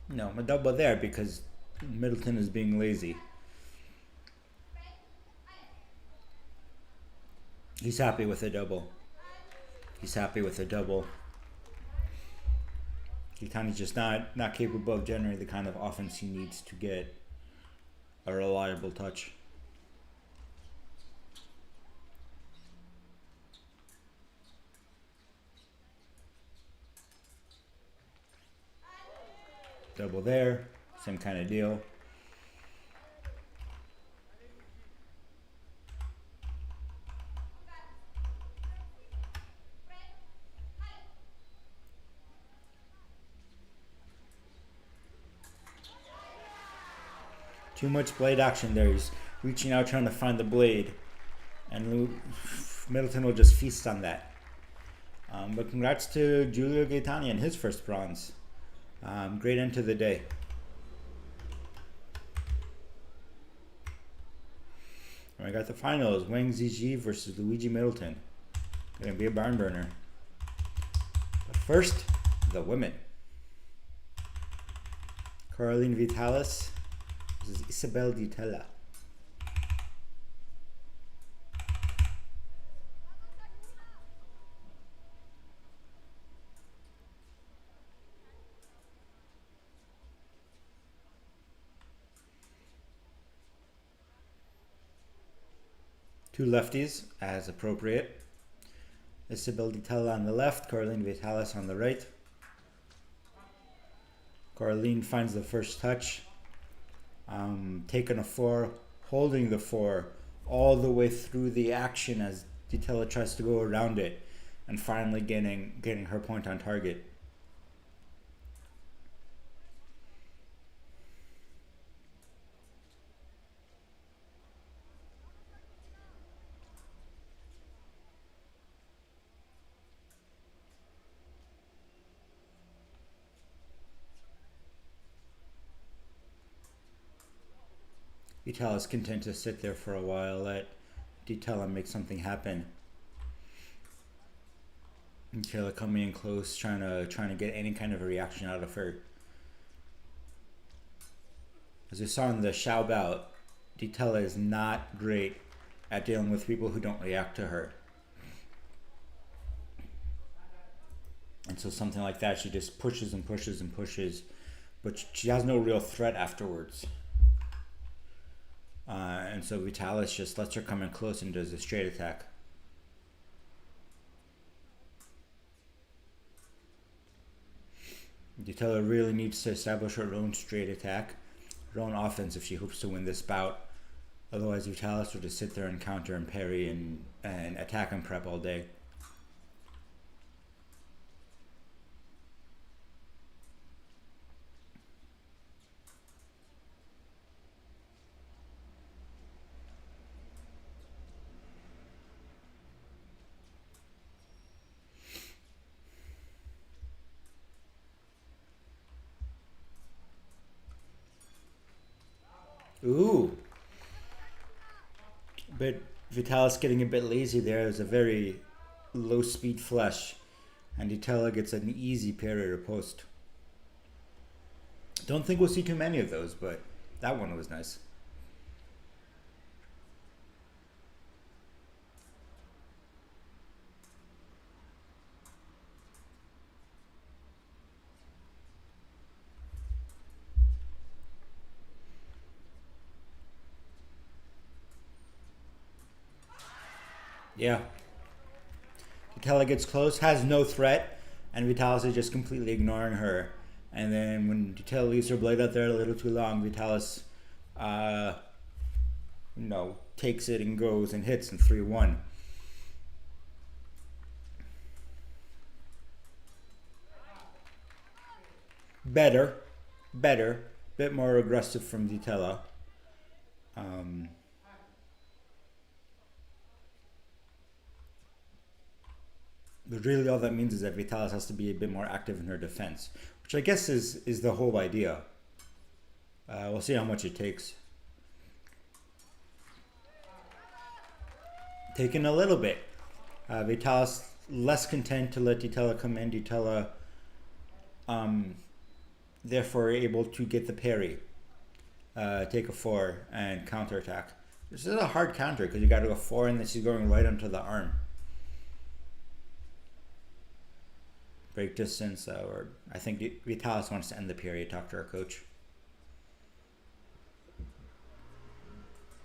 No, I'm a double there because Middleton is being lazy. He's happy with a double. He's happy with a double. Gaetani's just not capable of generating the kind of offense he needs to get a reliable touch. Double there, same kind of deal. Too much blade action there. He's reaching out trying to find the blade, and Middleton will just feast on that. But congrats to Giulio Gaetani and his first bronze. Great end to the day. I got the finals. Wang Ziji versus Luigi Middleton. Gonna be a barn burner. But first, the women. Caroline Vitalis versus Isabel Di Tella. Two lefties, as appropriate. Isabel Di Tella on the left, Caroline Vitalis on the right. Caroline finds the first touch, taking a 4, holding the 4 all the way through the action as Di Tella tries to go around it, and finally getting her point on target. Di Tella is content to sit there for a while, let Di Tella make something happen. Di Tella coming in close, trying to get any kind of a reaction out of her. As we saw in the Xiao bout, Di Tella is not great at dealing with people who don't react to her. And so something like that, she just pushes and pushes and pushes, but she has no real threat afterwards. And so Vitalis just lets her come in close and does a straight attack. Di Tella really needs to establish her own straight attack, her own offense if she hopes to win this bout. Otherwise, Vitalis will just sit there and counter and parry and attack and prep all day. Ooh. But Vitalis getting a bit lazy there. It was a very low speed flush. And Di Tella gets an easy parry or post. Don't think we'll see too many of those, but that one was nice. Yeah. Di Tella gets close, has no threat, and Vitalis is just completely ignoring her. And then when Di Tella leaves her blade out there a little too long, Vitalis, takes it and goes and hits in 3-1. Better, bit more aggressive from Di Tella. But really all that means is that Vitalis has to be a bit more active in her defense, which I guess is the whole idea. We'll see how much it takes. Taking a little bit. Vitalis less content to let Di Tella come in. Di Tella therefore able to get the parry, take a 4 and counterattack. This is a hard counter because you got to go 4 and then she's going right onto the arm. Break distance, or I think Vitalis wants to end the period. Talk to our coach.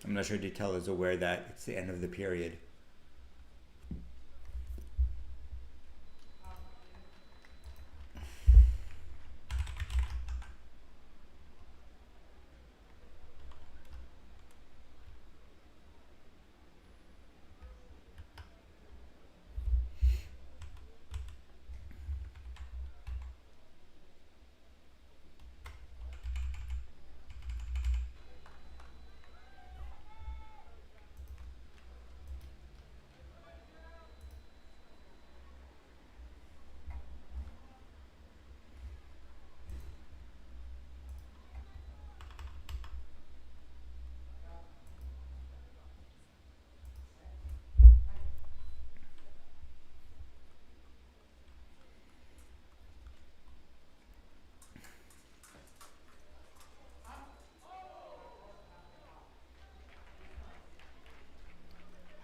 I'm not sure Di Tella is aware that it's the end of the period.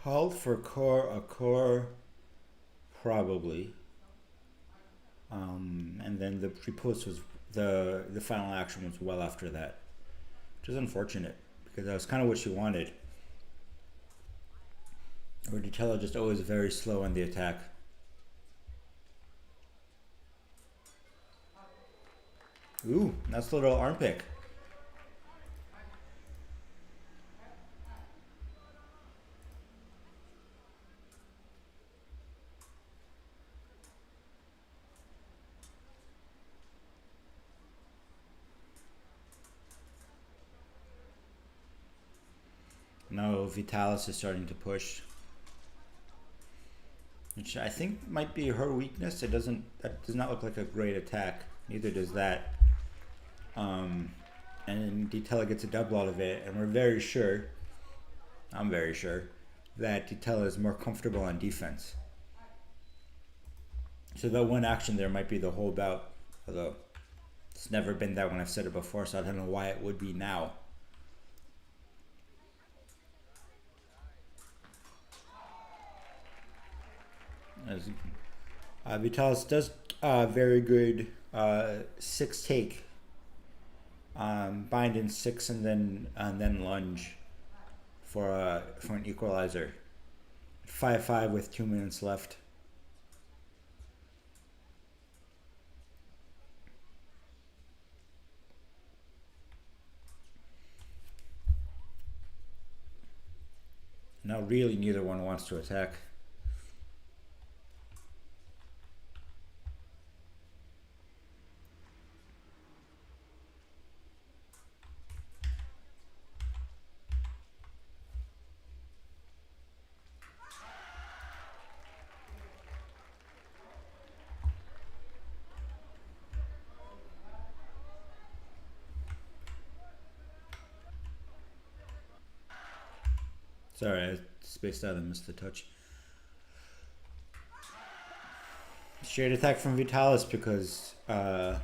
called for a core probably, and then the riposte was the final action was well after that, which is unfortunate because that was kind of what she wanted. Or Ditella just always very slow on the attack. Ooh, nice little arm pick. Now Vitalis is starting to push, which I think might be her weakness. That does not look like a great attack. Neither does that. And Ditella gets a double out of it, and I'm very sure, that Ditella is more comfortable on defense. So that one action there might be the whole bout, although it's never been that when I've said it before, so I don't know why it would be now. Vitalis does very good 6 take, bind in 6 and then lunge for an equalizer. 5-5 with 2 minutes left. Now really neither one wants to attack. Sorry, I spaced out and missed the touch. Straight attack from Vitalis because Ditella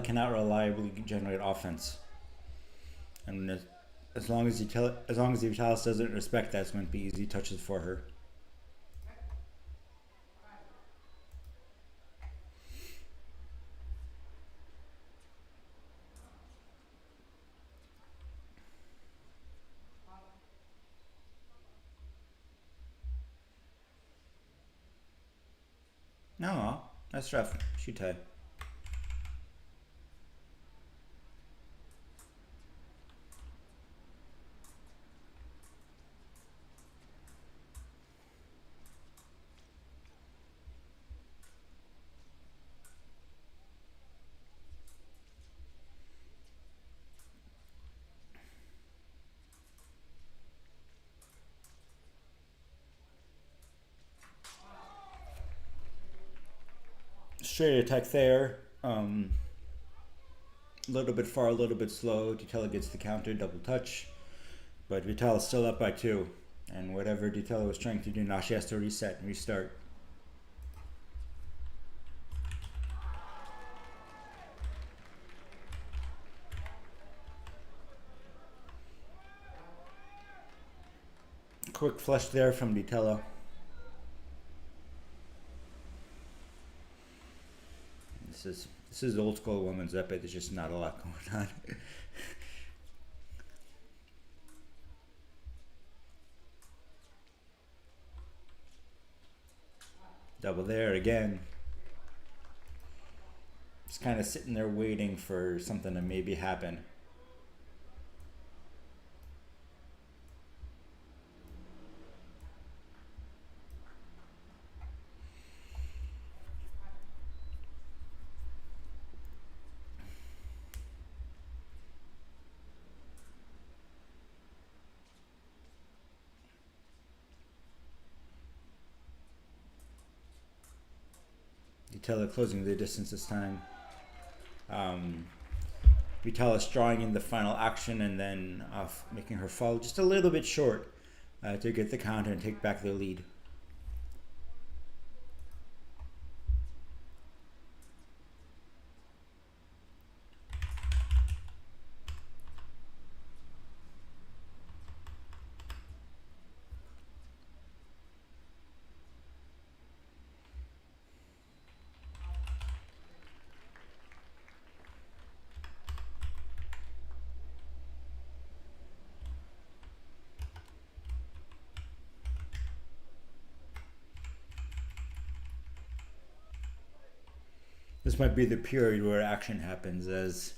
cannot reliably generate offense, and as long as Vitalis doesn't respect that, it's going to be easy touches for her. No, that's rough. Shoot tie. Straight attack there. A little bit far, a little bit slow. Ditella gets the counter, double touch. But Vitalis still up by 2. And whatever Ditella was trying to do, now she has to reset and restart. Quick flush there from Ditella. This is old school women's epic. There's just not a lot going on. Double there again. Just kind of sitting there waiting for something to maybe happen. Ditella closing the distance this time. Vitalis drawing in the final action and then making her fall just a little bit short to get the counter and take back the lead. This might be the period where action happens as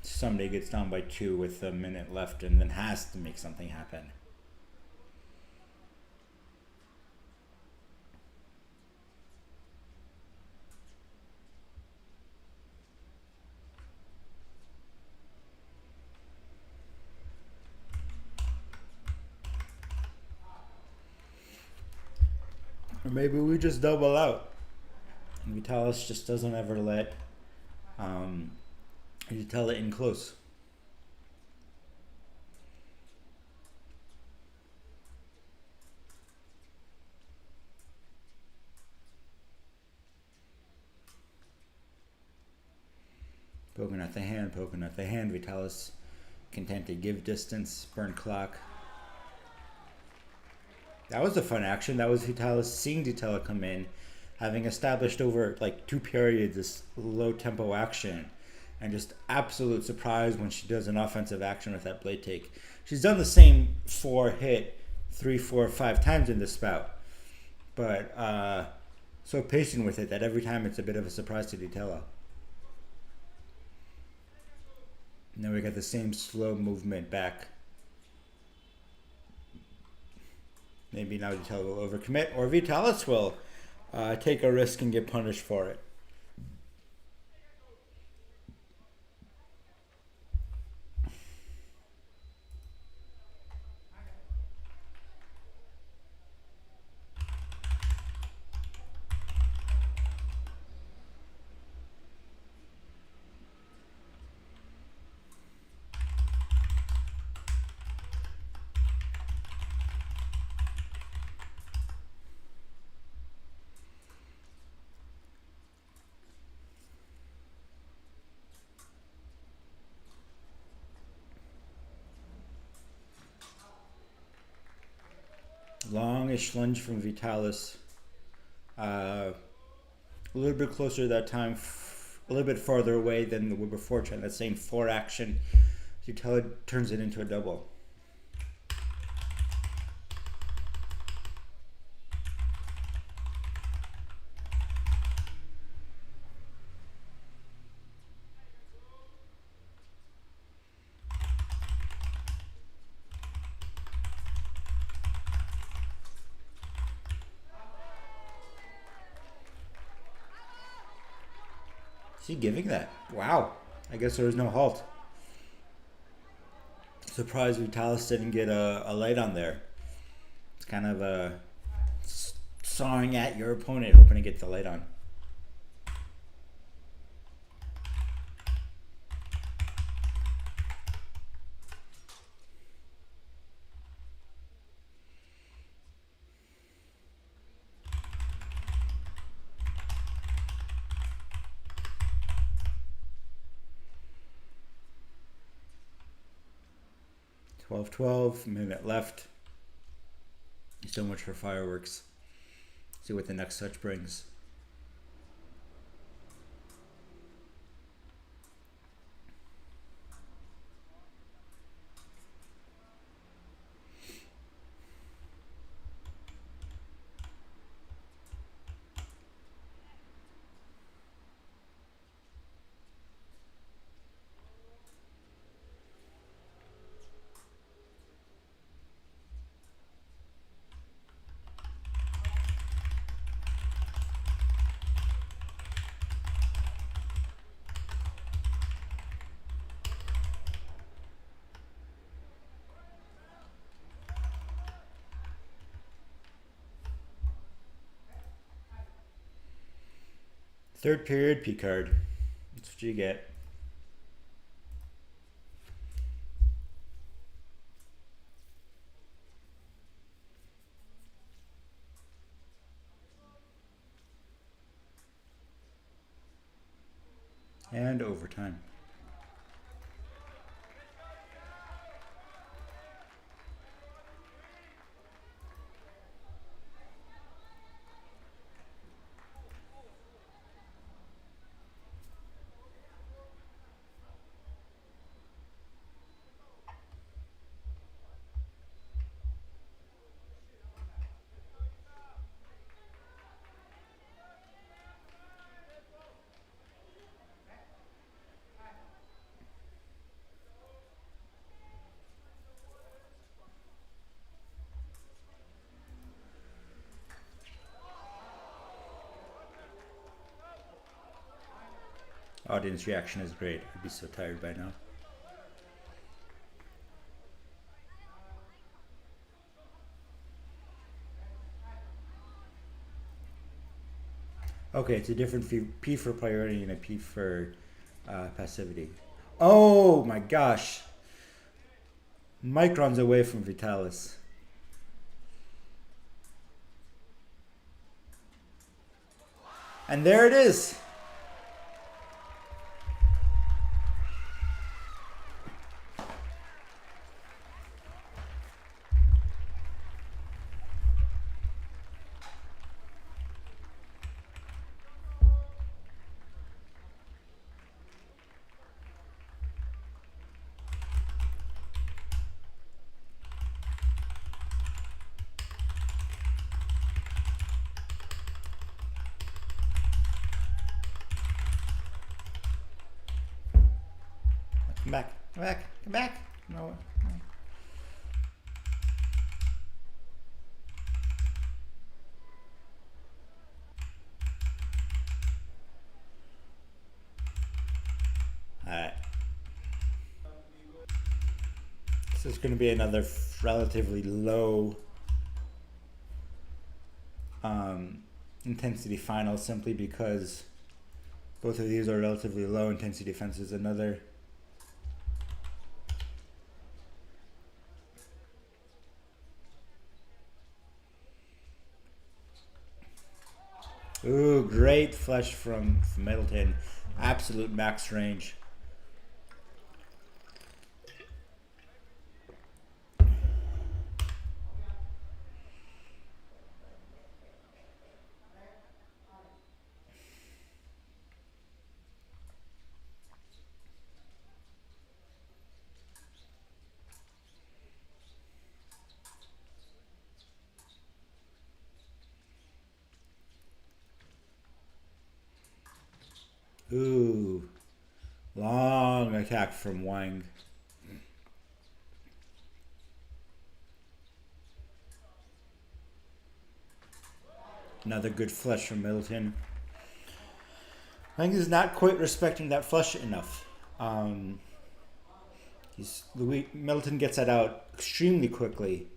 somebody gets down by 2 with a minute left and then has to make something happen. Or maybe we just double out. And Vitalis just doesn't ever let you tell it in close. Poking at the hand, poking at the hand. Vitalis content to give distance, burn clock. That was a fun action. That was Vitalis seeing Ditella come in, having established over like 2 periods this low tempo action, and just absolute surprise when she does an offensive action with that blade take. She's done the same 4 hit 3, 4, 5 times in this spout, but so patient with it that every time it's a bit of a surprise to Ditella. Now we got the same slow movement back. Maybe now Ditella will overcommit, or Vitalis will take a risk and get punished for it. Longish lunge from Vitalis. A little bit closer that time, a little bit farther away than the Wilberforce. That same 4 action. Ditella turns it into a double. Is he giving that? Wow. I guess there was no halt. Surprised Vitalis didn't get a light on there. It's kind of sawing at your opponent, hoping to get the light on. $12-12, minute left. So much for fireworks. See what the next touch brings. Third period, Picard. That's what you get. And overtime. audience reaction is great. I'd be so tired by now. Okay, it's a different P for priority and a P for passivity. Oh my gosh. Mike runs away from Vitalis. And there it is. Come back, come back, come back. No. Alright. This is going to be another relatively low intensity final, simply because both of these are relatively low intensity fences. Another ooh, great flush from Middleton. Absolute max range. Ooh, long attack from Wang. Another good flush from Middleton. Wang is not quite respecting that flush enough. Middleton gets that out extremely quickly,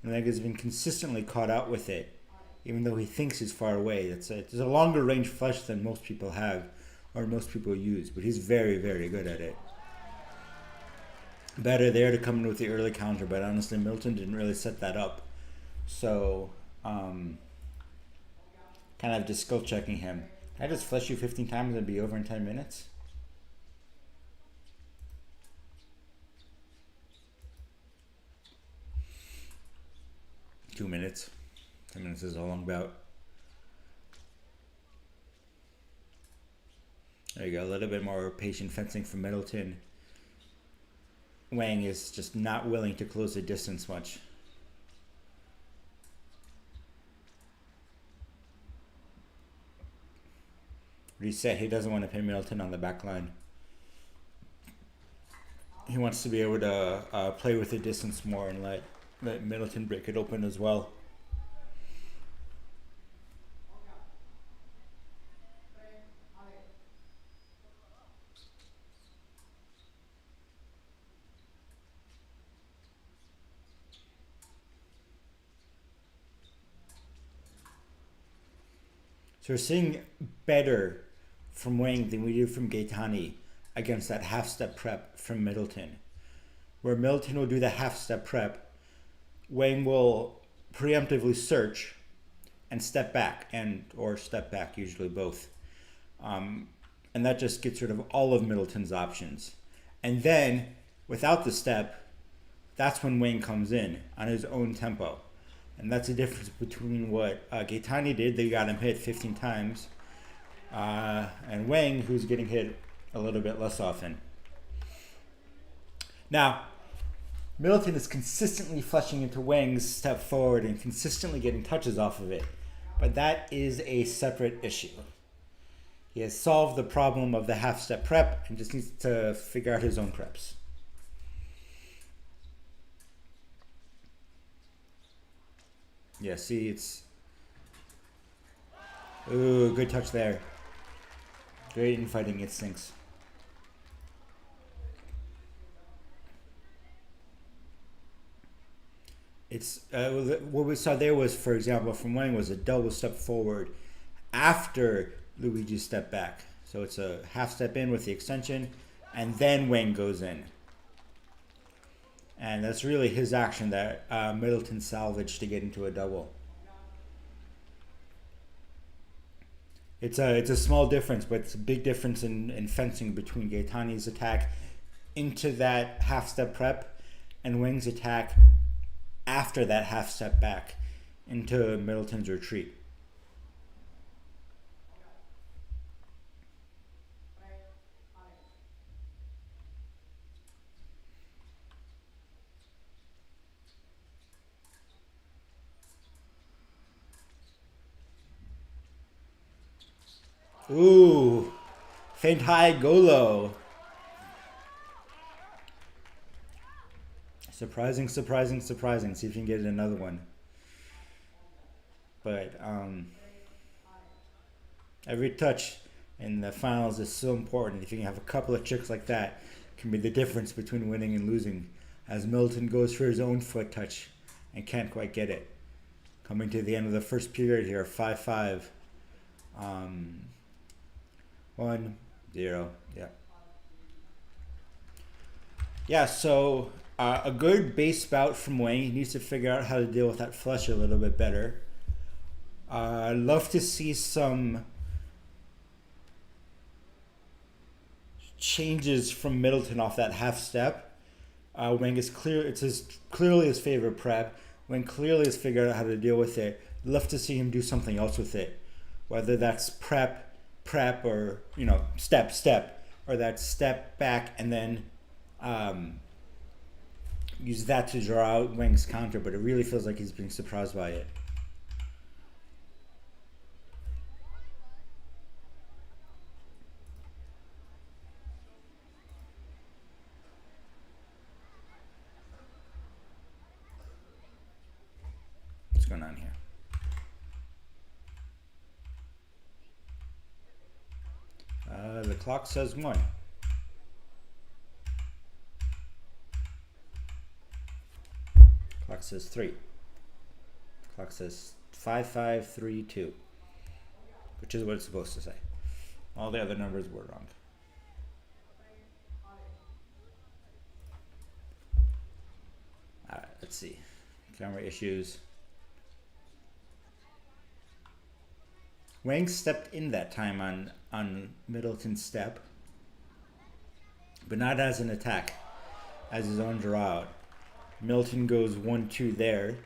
and Wang has been consistently caught out with it, even though he thinks he's far away. It's a longer range flush than most people have, or most people use, but he's very, very good at it. Better there to come in with the early counter, but honestly, Middleton didn't really set that up. So, kind of just skill checking him. Can I just flush you 15 times and be over in 10 minutes? Two minutes. 10 minutes is a long bout. There you go, a little bit more patient fencing from Middleton. Wang is just not willing to close the distance much. Reset, he doesn't want to pin Middleton on the back line. He wants to be able to play with the distance more and let Middleton break it open as well. So we're seeing better from Wang than we do from Gaetani against that half-step prep from Middleton. Where Middleton will do the half-step prep, Wang will preemptively search and step back, or step back, usually both. And that just gets rid of all of Middleton's options. And then, without the step, that's when Wang comes in on his own tempo. And that's the difference between what Gaetani did. They got him hit 15 times. And Wang, who's getting hit a little bit less often. Now, Middleton is consistently flushing into Wang's step forward and consistently getting touches off of it. But that is a separate issue. He has solved the problem of the half-step prep and just needs to figure out his own preps. Yeah, see, it's... Ooh, good touch there. Great infighting instincts. It's what we saw there was, for example, from Wang was a double step forward after Luigi stepped back. So it's a half step in with the extension, and then Wang goes in. And that's really his action that Middleton salvaged to get into a double. It's a small difference, but it's a big difference in fencing between Gaetani's attack into that half step prep and Wang's attack after that half step back into Middleton's retreat. Ooh, feint high, go low. Surprising, surprising, surprising. See if you can get another one. But every touch in the finals is so important. If you can have a couple of tricks like that, it can be the difference between winning and losing. As Middleton goes for his own foot touch and can't quite get it. Coming to the end of the first period here, 5-5. 1-0. Yeah. Yeah, so a good base bout from Wang. He needs to figure out how to deal with that flush a little bit better. I'd love to see some changes from Middleton off that half step. Wang is clear. It's clearly his favorite prep. Wang clearly has figured out how to deal with it. Love to see him do something else with it, whether that's prep, or step, or that step back and then use that to draw out Wang's counter. But it really feels like he's being surprised by it. What's going on here? The clock says 1. Clock says 3. Clock says 5, 3, 2, which is what it's supposed to say. All the other numbers were wrong. All right, let's see. Camera issues. Wang stepped in that time on Middleton's step, but not as an attack, as his own draw out. Middleton goes 1-2 there.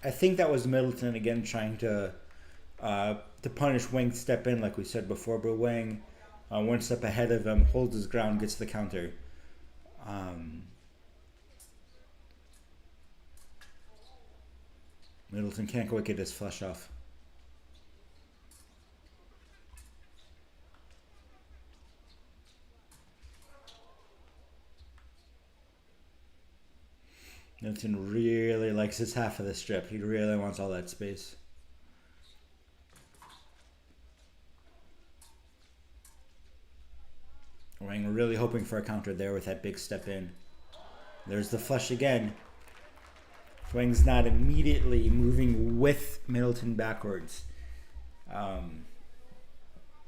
I think that was Middleton again trying to punish Wang step in like we said before, but Wang one step ahead of him, holds his ground, gets the counter. Middleton can't quite get his flush off. Middleton really likes his half of the strip. He really wants all that space. Wang really hoping for a counter there with that big step in. There's the flush again. Wang's not immediately moving with Middleton backwards.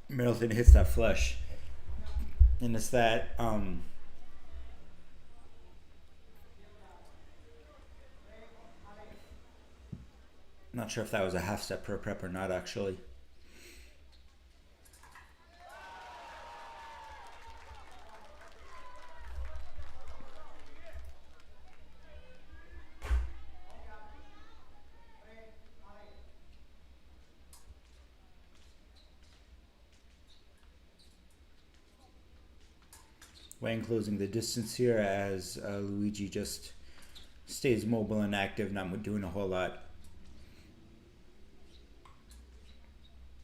Middleton hits that flush. And it's that not sure if that was a half step per prep or not actually. Wang closing the distance here as Luigi just stays mobile and active, not doing a whole lot.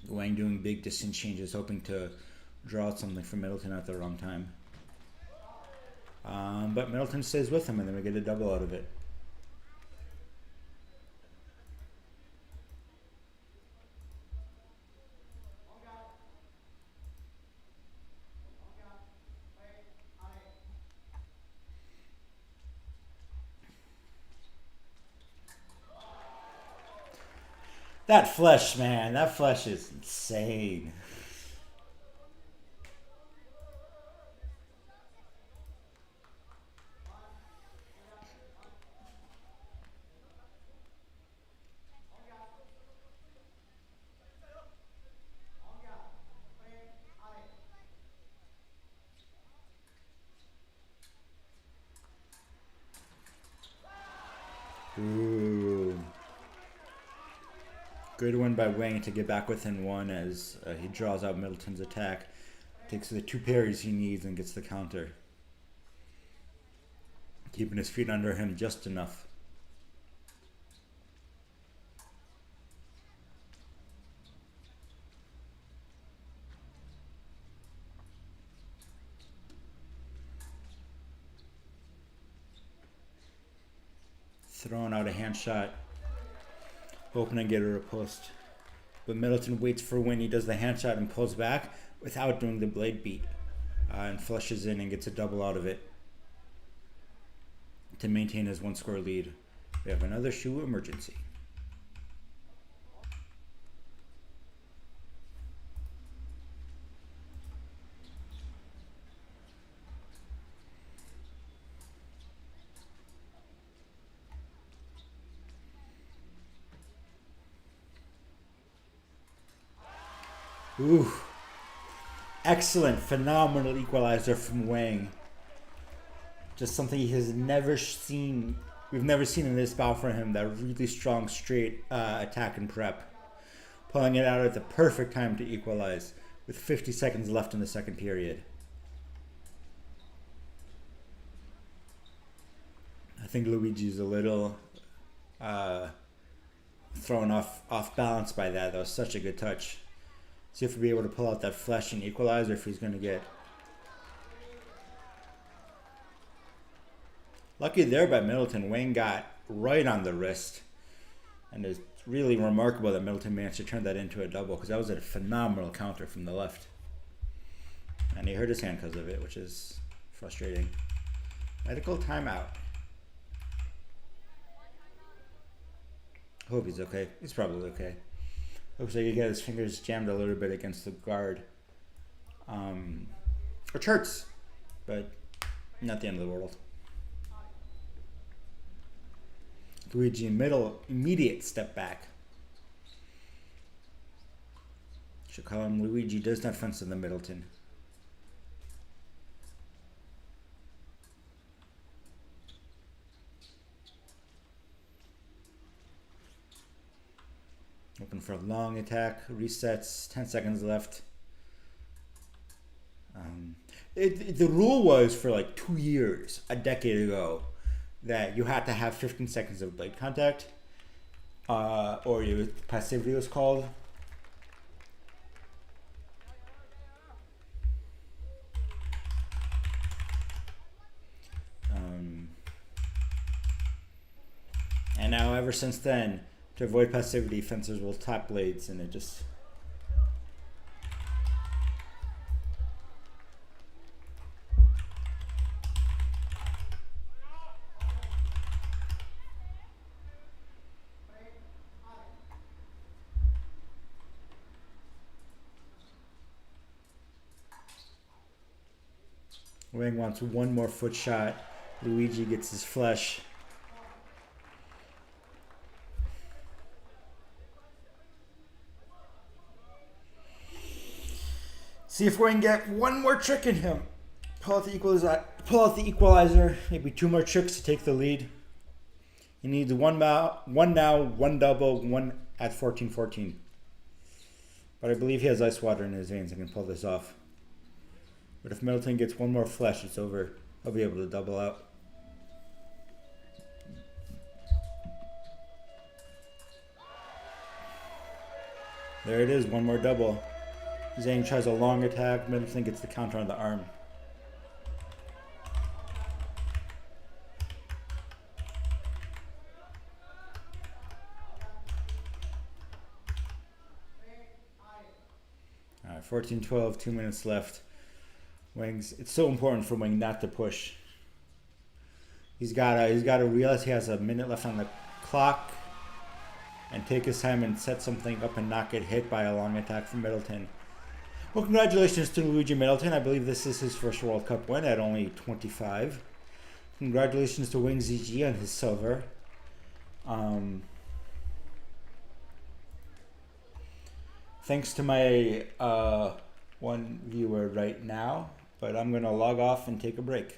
Wang doing big distance changes, hoping to draw out something from Middleton at the wrong time. But Middleton stays with him, and then we get a double out of it. That flesh, man. That flesh is insane. Ooh. Good one by Wang to get back within one as he draws out Middleton's attack. Takes the two parries he needs and gets the counter. Keeping his feet under him just enough. Throwing out a hand shot. Hoping to get a riposte. But Middleton waits for when he does the hand shot and pulls back without doing the blade beat. And flushes in and gets a double out of it to maintain his one-score lead. We have another shoe emergency. Ooh. Excellent, phenomenal equalizer from Wang. Just something he has never seen. We've never seen in this bout for him. That really strong straight attack and prep. Pulling it out at the perfect time to equalize with 50 seconds left in the second period. I think Luigi's a little thrown off balance by that. That was such a good touch. See if he'll be able to pull out that flesh and equalize, or if he's going to get... Lucky there by Middleton. Wang got right on the wrist. And it's really remarkable that Middleton managed to turn that into a double, because that was a phenomenal counter from the left. And he hurt his hand because of it, which is frustrating. Medical timeout. Hope he's okay. He's probably okay. Looks like he got his fingers jammed a little bit against the guard. Which hurts, but not the end of the world. Luigi middle, immediate step back. Should call him Luigi does not fence in the Middleton. Open for a long attack, resets, 10 seconds left. The rule was for like 2 years, a decade ago, that you had to have 15 seconds of blade contact, or your passivity was called. And now ever since then, to avoid passivity, fencers will tap blades, and it just... Wang wants one more foot shot. Luigi gets his flesh. See if we can get one more trick in him. Pull out the equalizer. Maybe two more tricks to take the lead. He needs one now, one double, one at 14-14. But I believe he has ice water in his veins and can pull this off. But if Middleton gets one more flesh, it's over. He'll be able to double out. There it is, one more double. Zhang tries a long attack. Middleton gets the counter on the arm. All right, 14-12, 2 minutes left. Wang's. It's so important for Wang not to push. He's got to realize he has a minute left on the clock. and take his time and set something up and not get hit by a long attack from Middleton. Well, congratulations to Luigi Middleton. I believe this is his first World Cup win at only 25. Congratulations to Wing Ziji on his silver. Thanks to my one viewer right now, but I'm going to log off and take a break.